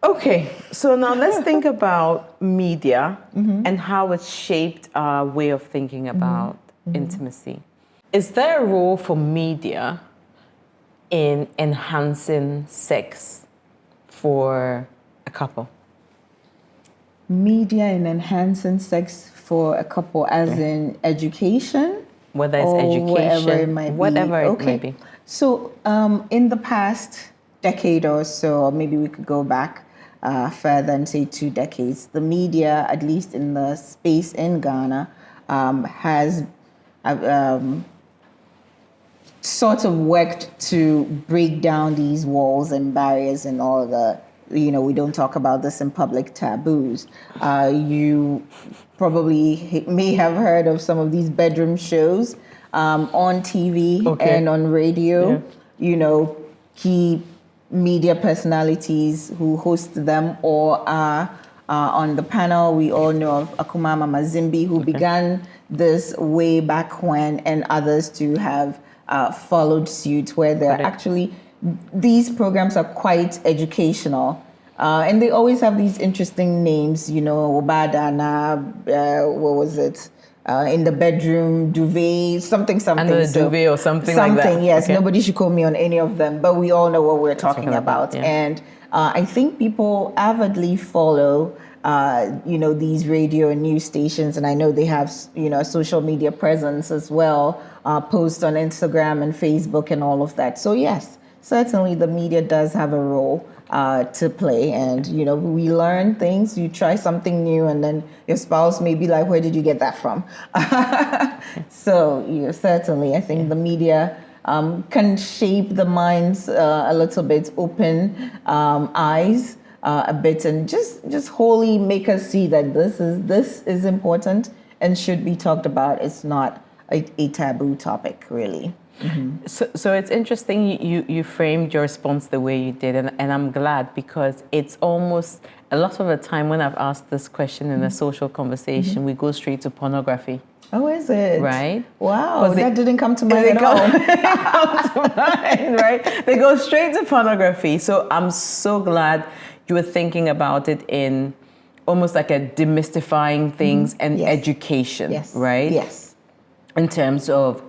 Okay, so now let's think about media and how it's shaped our way of thinking about intimacy. Is there a role for media in enhancing sex for a couple? media in enhancing sex for a couple, as in education? Whether it's or education, whatever it might be. So in the past decade or so, or maybe we could go back further and say 2 decades, the media, at least in the space in Ghana, has sort of worked to break down these walls and barriers and all the, we don't talk about this in public taboos. You probably may have heard of some of these bedroom shows on TV and on radio. Key media personalities who host them or are on the panel. We all know of Akumama Mazimbi, who began this way back when, and others to have followed suit, where they're actually, these programs are quite educational. And they always have these interesting names, Obadana, what was it? In the bedroom, duvet, something. Under the duvet or something like that. Something, yes. Okay. Nobody should call me on any of them, but we all know what we're talking about. Yeah. And I think people avidly follow, these radio and news stations, and I know they have, a social media presence as well, post on Instagram and Facebook and all of that. So yes, certainly the media does have a role to play, and we learn things. You try something new, and then your spouse may be like, "Where did you get that from?" So certainly, I think the media can shape the minds a little bit, open eyes a bit, and just wholly make us see that this is important and should be talked about. It's not a taboo topic, really. Mm-hmm. So it's interesting you framed your response the way you did, and I'm glad, because it's almost a lot of the time when I've asked this question in a social conversation, we go straight to pornography. Oh, is it? Right? Wow, that didn't come to mind at all. They come to mind, right? They go straight to pornography. So I'm so glad you were thinking about it in almost like a demystifying things and education, right? Yes. In terms of,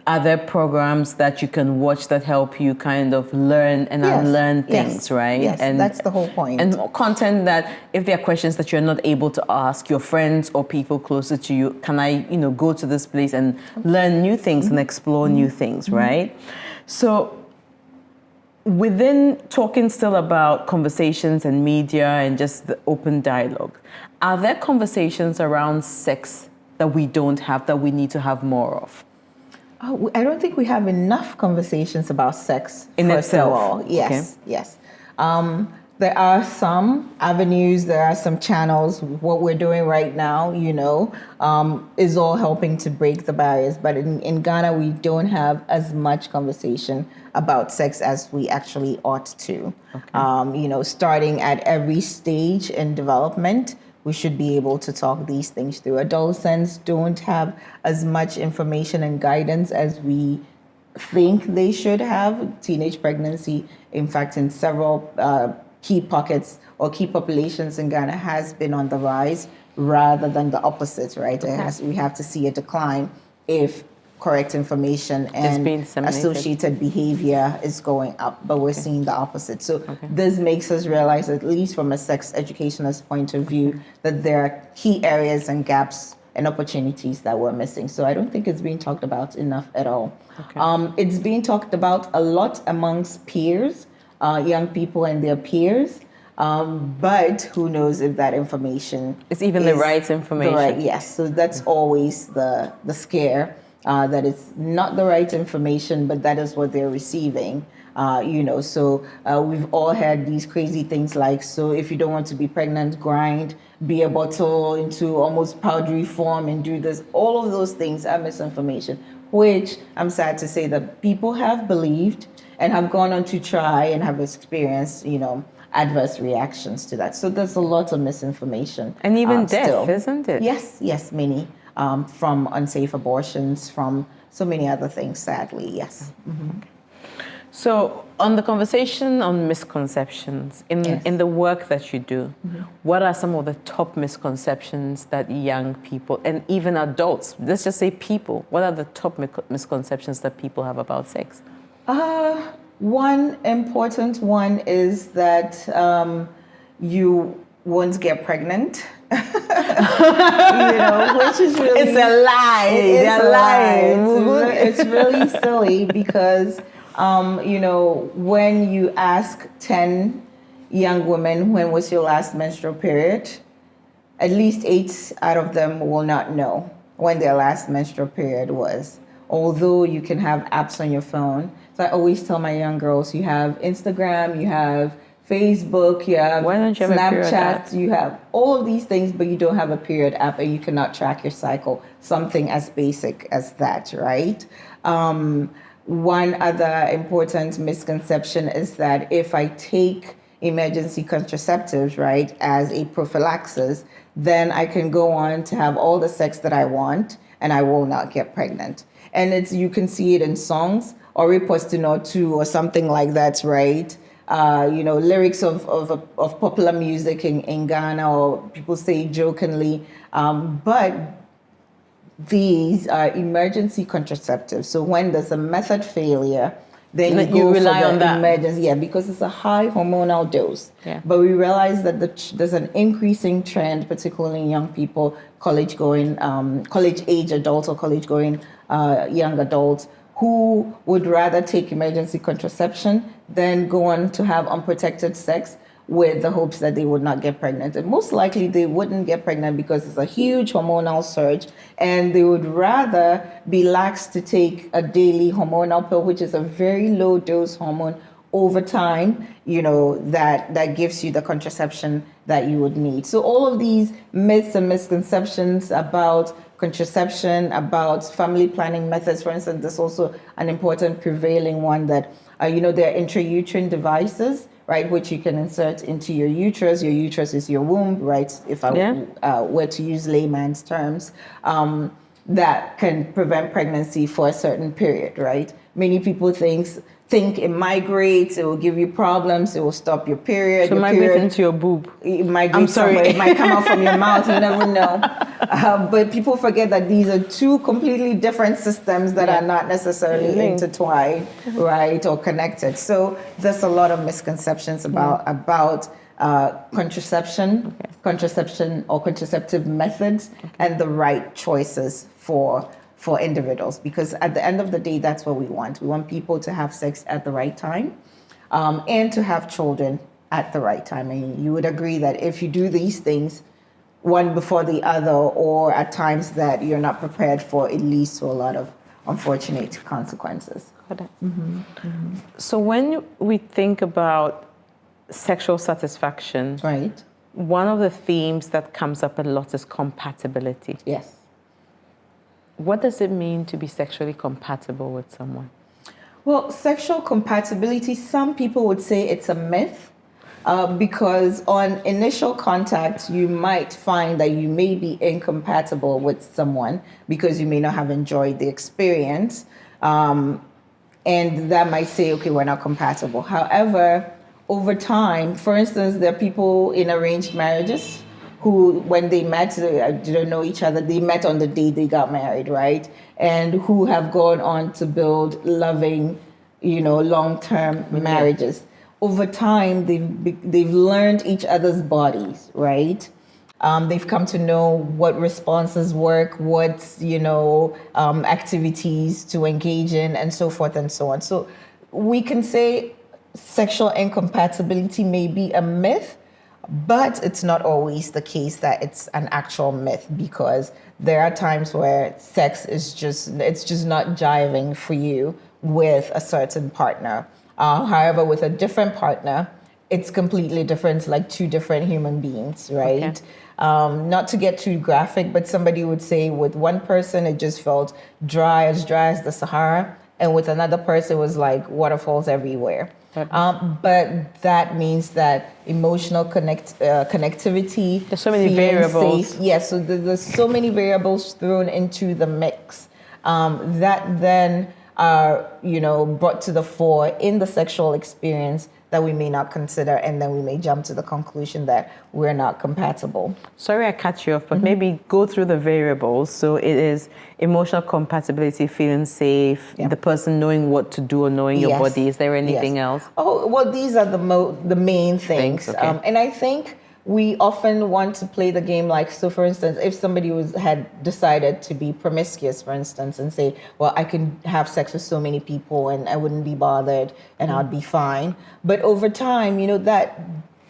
are there programs that you can watch that help you kind of learn and unlearn things, right? Yes, and that's the whole point. And content that, if there are questions that you're not able to ask your friends or people closer to you, can I, go to this place and learn new things and explore new things, right? So within talking still about conversations and media and just the open dialogue, are there conversations around sex that we don't have, that we need to have more of? Oh, I don't think we have enough conversations about sex in itself. Of all. Yes, yes. There are some avenues, there are some channels. What we're doing right now, is all helping to break the barriers. But in Ghana, we don't have as much conversation about sex as we actually ought to. Okay. Starting at every stage in development, we should be able to talk these things through. Adolescents don't have as much information and guidance as we think they should have. Teenage pregnancy, in fact, in several key pockets or key populations in Ghana, has been on the rise rather than the opposite, right? We have to see a decline if correct information and being disseminated. associated behavior is going up, but we're seeing the opposite. So this makes us realize, at least from a sex educationist point of view, that there are key areas and gaps and opportunities that we're missing. So I don't think it's being talked about enough at all. It's being talked about a lot amongst peers, young people and their peers. But who knows if that information It's even the right information. Yes, so that's always the scare, that it's not the right information, but that is what they're receiving. So we've all had these crazy things like, so if you don't want to be pregnant, grind beer bottle into almost powdery form and do this. All of those things are misinformation, which I'm sad to say that people have believed and have gone on to try and have experienced, adverse reactions to that. So there's a lot of misinformation. And even death, still. isn't it? Yes, many. From unsafe abortions, from so many other things, sadly, yes. Mm-hmm. So on the conversation on misconceptions, in the work that you do, what are some of the top misconceptions that young people and even adults, let's just say people, what are the top misconceptions that people have about sex? One important one is that you won't get pregnant. Which is really... It's a lie. It's a lie. It's really silly because, when you ask 10 young women, when was your last menstrual period? At least 8 out of them will not know when their last menstrual period was. Although you can have apps on your phone. So I always tell my young girls, you have Instagram, you have Facebook, you have Snapchat, you have all of these things, but you don't have a period app and you cannot track your cycle. Something as basic as that, right? One other important misconception is that if I take emergency contraceptives, right, as a prophylaxis, then I can go on to have all the sex that I want and I will not get pregnant. And you can see it in songs, or Postino 2 or something like that, right? Lyrics of popular music in Ghana, or people say jokingly, but these are emergency contraceptives. So when there's a method failure, then you rely on that emergency, because it's a high hormonal dose. Yeah. But we realize that there's an increasing trend, particularly in young people, college age adults or college going young adults, who would rather take emergency contraception than go on to have unprotected sex with the hopes that they would not get pregnant. And most likely they wouldn't get pregnant because it's a huge hormonal surge, and they would rather be lax to take a daily hormonal pill, which is a very low dose hormone over time, that gives you the contraception that you would need. So all of these myths and misconceptions about contraception, about family planning methods, for instance, there's also an important prevailing one that, there are intrauterine devices, right, which you can insert into your uterus. Your uterus is your womb, right, if I were to use layman's terms, that can prevent pregnancy for a certain period, right? Many people think it migrates, it will give you problems, it will stop your period. So it migrates into your boob. It migrates it might come out from your mouth, you never know. But people forget that these are two completely different systems that are not necessarily intertwined, right, or connected. So there's a lot of misconceptions about contraception or contraceptive methods and the right choices for individuals, because at the end of the day, that's what we want. We want people to have sex at the right time, and to have children at the right time. And you would agree that if you do these things one before the other, or at times that you're not prepared for, it leads to a lot of unfortunate consequences. So when we think about sexual satisfaction, right, one of the themes that comes up a lot is compatibility. Yes. What does it mean to be sexually compatible with someone? Well, sexual compatibility, some people would say it's a myth, because on initial contact, you might find that you may be incompatible with someone because you may not have enjoyed the experience. And that might say, okay, we're not compatible. However, over time, for instance, there are people in arranged marriages who, when they met, didn't know each other. They met on the day they got married, right? And who have gone on to build loving, long-term marriages. Over time, they've learned each other's bodies, right? They've come to know what responses work, what activities to engage in, and so forth and so on. So we can say sexual incompatibility may be a myth, but it's not always the case that it's an actual myth, because there are times where sex is just not jiving for you with a certain partner. However, with a different partner, it's completely different, like two different human beings, right? Okay. Not to get too graphic, but somebody would say with one person, it just felt dry as the Sahara. And with another person, it was like waterfalls everywhere. But that means that emotional connectivity. There's so many feeling variables. safe. Yes, so there's so many variables thrown into the mix that then are, brought to the fore in the sexual experience that we may not consider, and then we may jump to the conclusion that we're not compatible. Sorry I cut you off, but maybe go through the variables. So it is emotional compatibility, feeling safe, the person knowing what to do or knowing your body. Is there anything else? Oh, well, these are the main things. Okay. And I think we often want to play the game like, so for instance, if somebody had decided to be promiscuous, for instance, and say, well, I can have sex with so many people and I wouldn't be bothered and I'd be fine. But over time, that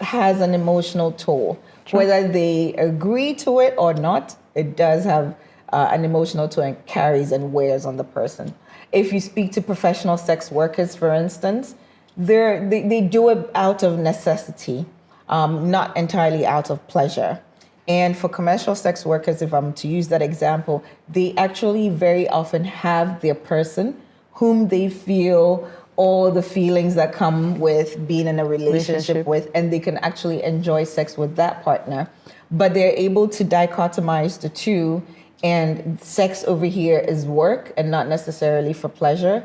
has an emotional toll. Sure. Whether they agree to it or not, it does have an emotional toll and carries and wears on the person. If you speak to professional sex workers, for instance, they do it out of necessity. Not entirely out of pleasure. And for commercial sex workers, if I'm to use that example, they actually very often have their person whom they feel all the feelings that come with being in a relationship with, and they can actually enjoy sex with that partner. But they're able to dichotomize the two, and sex over here is work and not necessarily for pleasure,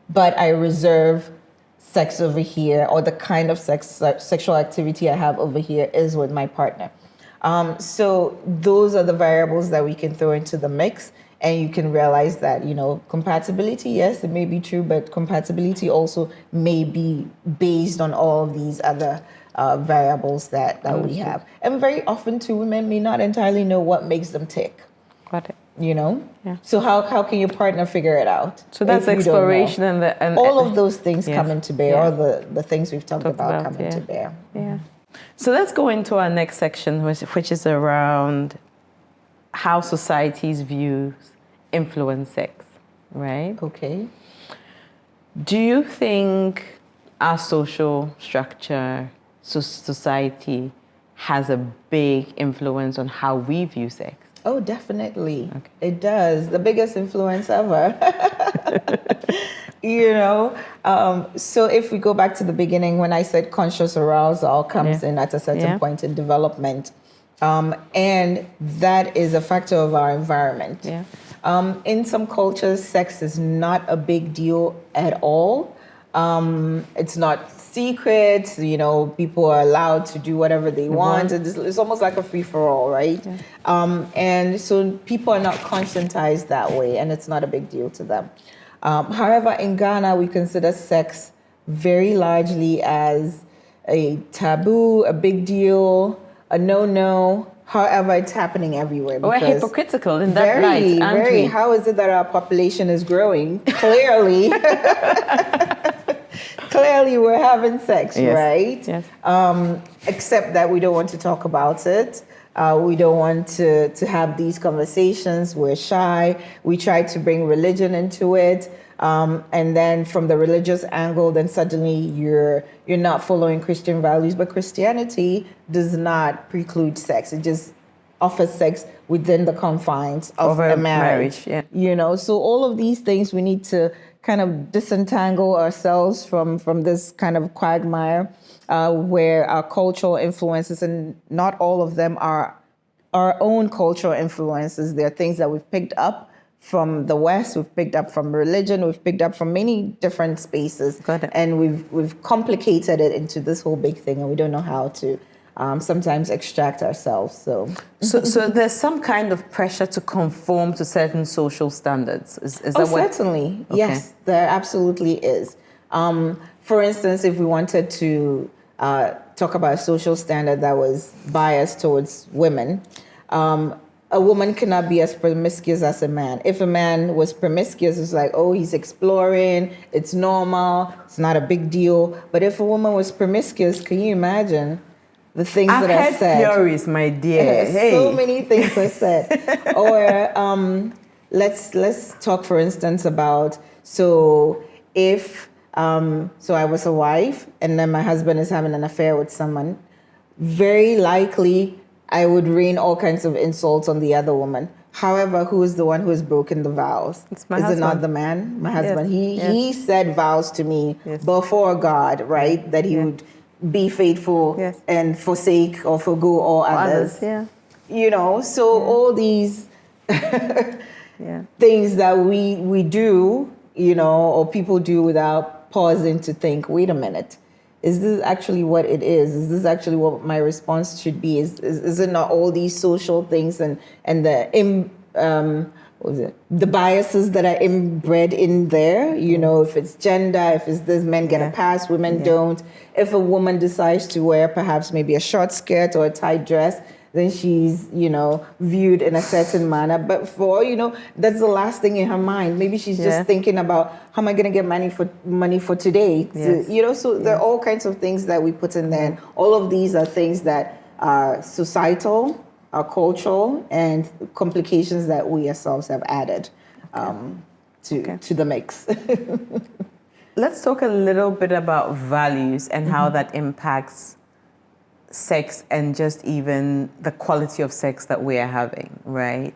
but I reserve sex over here, or the kind of sexual activity I have over here is with my partner. So those are the variables that we can throw into the mix, and you can realize that, compatibility, yes, it may be true, but compatibility also may be based on all of these other variables that we have. And very often too, women may not entirely know what makes them tick. Got it. Yeah. So how can your partner figure it out? So that's exploration and all of those things come into bear, Yeah. or the things we've talked about come into bear. Yeah. So let's go into our next section, which is around how society's views influence sex, right? Okay. Do you think our social structure, society, has a big influence on how we view sex? Oh, definitely. Okay. It does. The biggest influence ever. So if we go back to the beginning, when I said conscious arousal comes in at a certain point in development, and that is a factor of our environment. Yeah. In some cultures, sex is not a big deal at all. It's not secret, people are allowed to do whatever they want. It's almost like a free-for-all, right? Yeah. And so people are not conscientized that way, and it's not a big deal to them. However, in Ghana, we consider sex very largely as a taboo, a big deal, a no-no. However, it's happening everywhere. We're hypocritical in that light, aren't we? How is it that our population is growing? Clearly. Clearly, we're having sex, right? Yes. Except that we don't want to talk about it. We don't want to have these conversations. We're shy. We try to bring religion into it. And then from the religious angle, then suddenly you're not following Christian values. But Christianity does not preclude sex. It just offers sex within the confines of a marriage. Yeah. So all of these things we need to kind of disentangle ourselves from this kind of quagmire where our cultural influences, and not all of them are our own cultural influences. They're things that we've picked up from the West, we've picked up from religion, we've picked up from many different spaces. Got it. And we've complicated it into this whole big thing, and we don't know how to sometimes extract ourselves. So there's some kind of pressure to conform to certain social standards. Is that what? Certainly. Okay. Yes, there absolutely is. For instance, if we wanted to talk about a social standard that was biased towards women, a woman cannot be as promiscuous as a man. If a man was promiscuous, it's like, oh, he's exploring, it's normal, it's not a big deal. But if a woman was promiscuous, can you imagine the things I've that are heard said? theories, my dear. Hey. So many things are said. Or let's talk, for instance, about if I was a wife and then my husband is having an affair with someone, very likely I would rain all kinds of insults on the other woman. However, who is the one who has broken the vows? It's my Is husband. it not the man? My husband. Yes. He said vows to me Yes. before God, right? That he would be faithful Yes. and forsake or forgo all others. Yeah. So all these things that we do, or people do without pausing to think, wait a minute, is this actually what it is? Is this actually what my response should be? Is it not all these social things and the the biases that are inbred in there? If it's gender, if it's this, men get a pass, women don't. If a woman decides to wear perhaps maybe a short skirt or a tight dress, then she's, viewed in a certain manner. But that's the last thing in her mind. Maybe she's just thinking about, how am I going to get money for today? So there are all kinds of things that we put in there. And all of these are things that are societal, are cultural, and complications that we ourselves have added to the mix. Let's talk a little bit about values and how that impacts sex and just even the quality of sex that we are having, right?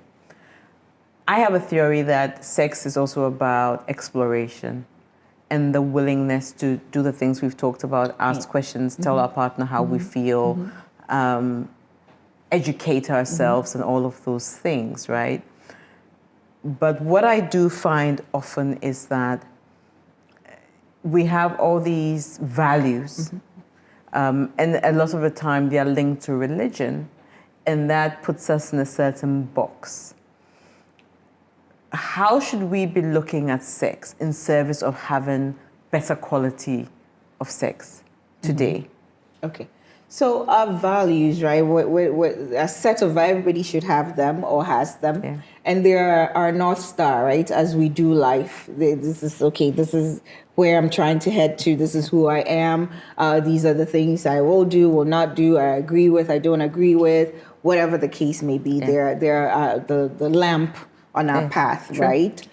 I have a theory that sex is also about exploration and the willingness to do the things we've talked about, ask questions, tell our partner how we feel, educate ourselves and all of those things, right? But what I do find often is that we have all these values and a lot of the time they are linked to religion, and that puts us in a certain box. How should we be looking at sex in service of having better quality of sex today? Okay. So our values, right? A set of, everybody should have them or has them. Yeah. And they're our North Star, right? As we do life. This is okay. This is where I'm trying to head to. This is who I am. These are the things I will do, will not do, I agree with, I don't agree with, whatever the case may be. Yeah. They're the lamp on our path, True. right?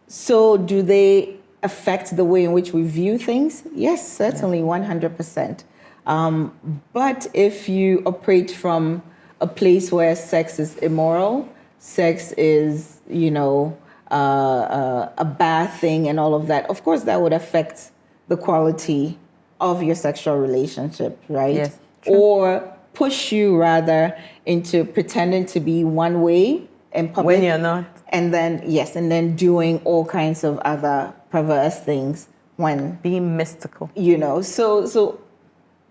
So do they affect the way in which we view things? Yes, certainly, 100%. But if you operate from a place where sex is immoral, sex is, a bad thing and all of that, of course that would affect the quality of your sexual relationship, right? Yes, true. Or push you rather into pretending to be one way in public. When you're not. And then doing all kinds of other perverse things when, Being mystical. so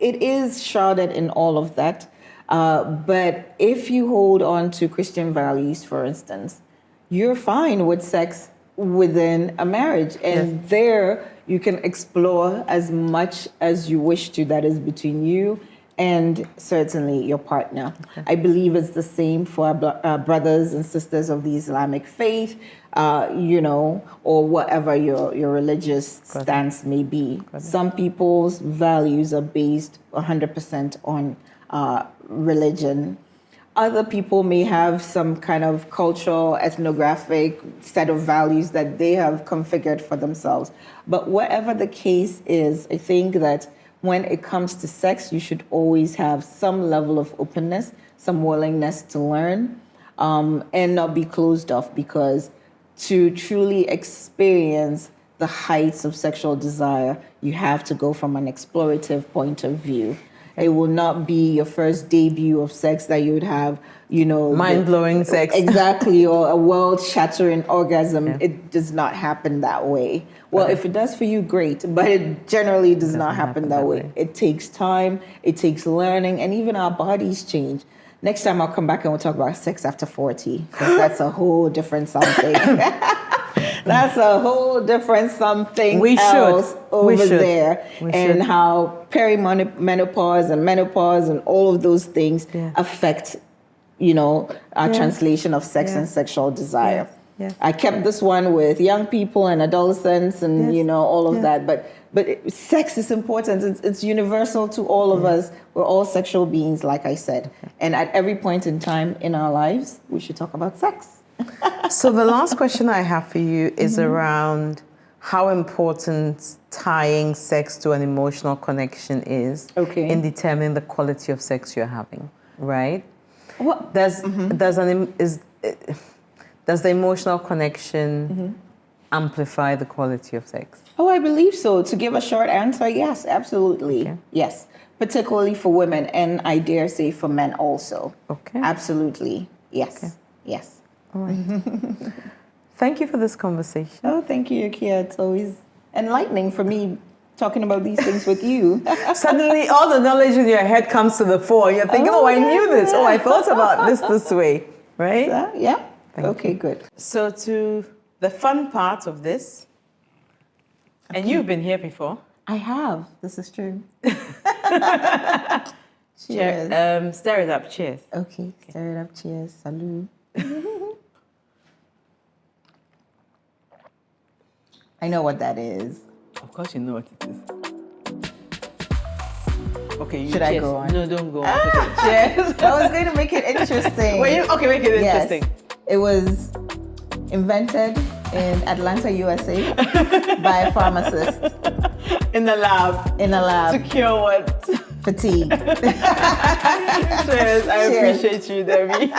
it is shrouded in all of that. But if you hold on to Christian values, for instance, you're fine with sex within a marriage. And there you can explore as much as you wish to, that is between you and certainly your partner. Okay. I believe it's the same for our brothers and sisters of the Islamic faith, or whatever your religious stance may be. Some people's values are based 100% on religion. Other people may have some kind of cultural, ethnographic set of values that they have configured for themselves. But whatever the case is, I think that when it comes to sex, you should always have some level of openness, some willingness to learn, and not be closed off, because to truly experience the heights of sexual desire, you have to go from an explorative point of view. It will not be your first debut of sex that you would have, you know, Mind-blowing sex. Exactly, or a world-shattering orgasm. It does not happen that way. Well, if it does for you, great, but it generally does not happen that way. It takes time, it takes learning, and even our bodies change. Next time I'll come back and we'll talk about sex after 40, because that's a whole different something. That's a whole different something else over there. And how perimenopause and menopause and all of those things affect, you know, our translation of sex and sexual desire. I kept this one with young people and adolescents and, you know, all of that. But sex is important. It's universal to all of us. We're all sexual beings, like I said. And at every point in time in our lives, we should talk about sex. So the last question I have for you is around how important tying sex to an emotional connection is in determining the quality of sex you're having, right? Well, Does the emotional connection amplify the quality of sex? Oh, I believe so. To give a short answer, yes, absolutely. Okay. Yes, particularly for women, and I dare say for men also. Okay. Absolutely. Yes. Okay. Yes. All right. Thank you for this conversation. Oh, thank you, Akia. It's always enlightening for me talking about these things with you. Suddenly, all the knowledge in your head comes to the fore. You're thinking, I knew this. Oh, I thought about this way, right? Yeah. Thank you. Good. So to the fun part of this, and you've been here before. I have. This is true. Cheers. Stir it up. Cheers. Okay. Stir it up. Cheers. Salud. I know what that is. Of course you know what it is. Okay, you Should I cheers. go on? No, don't go on. Cheers. I was going to make it interesting. Make it interesting. Yes. It was invented in Atlanta, USA by a pharmacist. In the lab. To cure what? Fatigue. Cheers. I appreciate you, Debbie.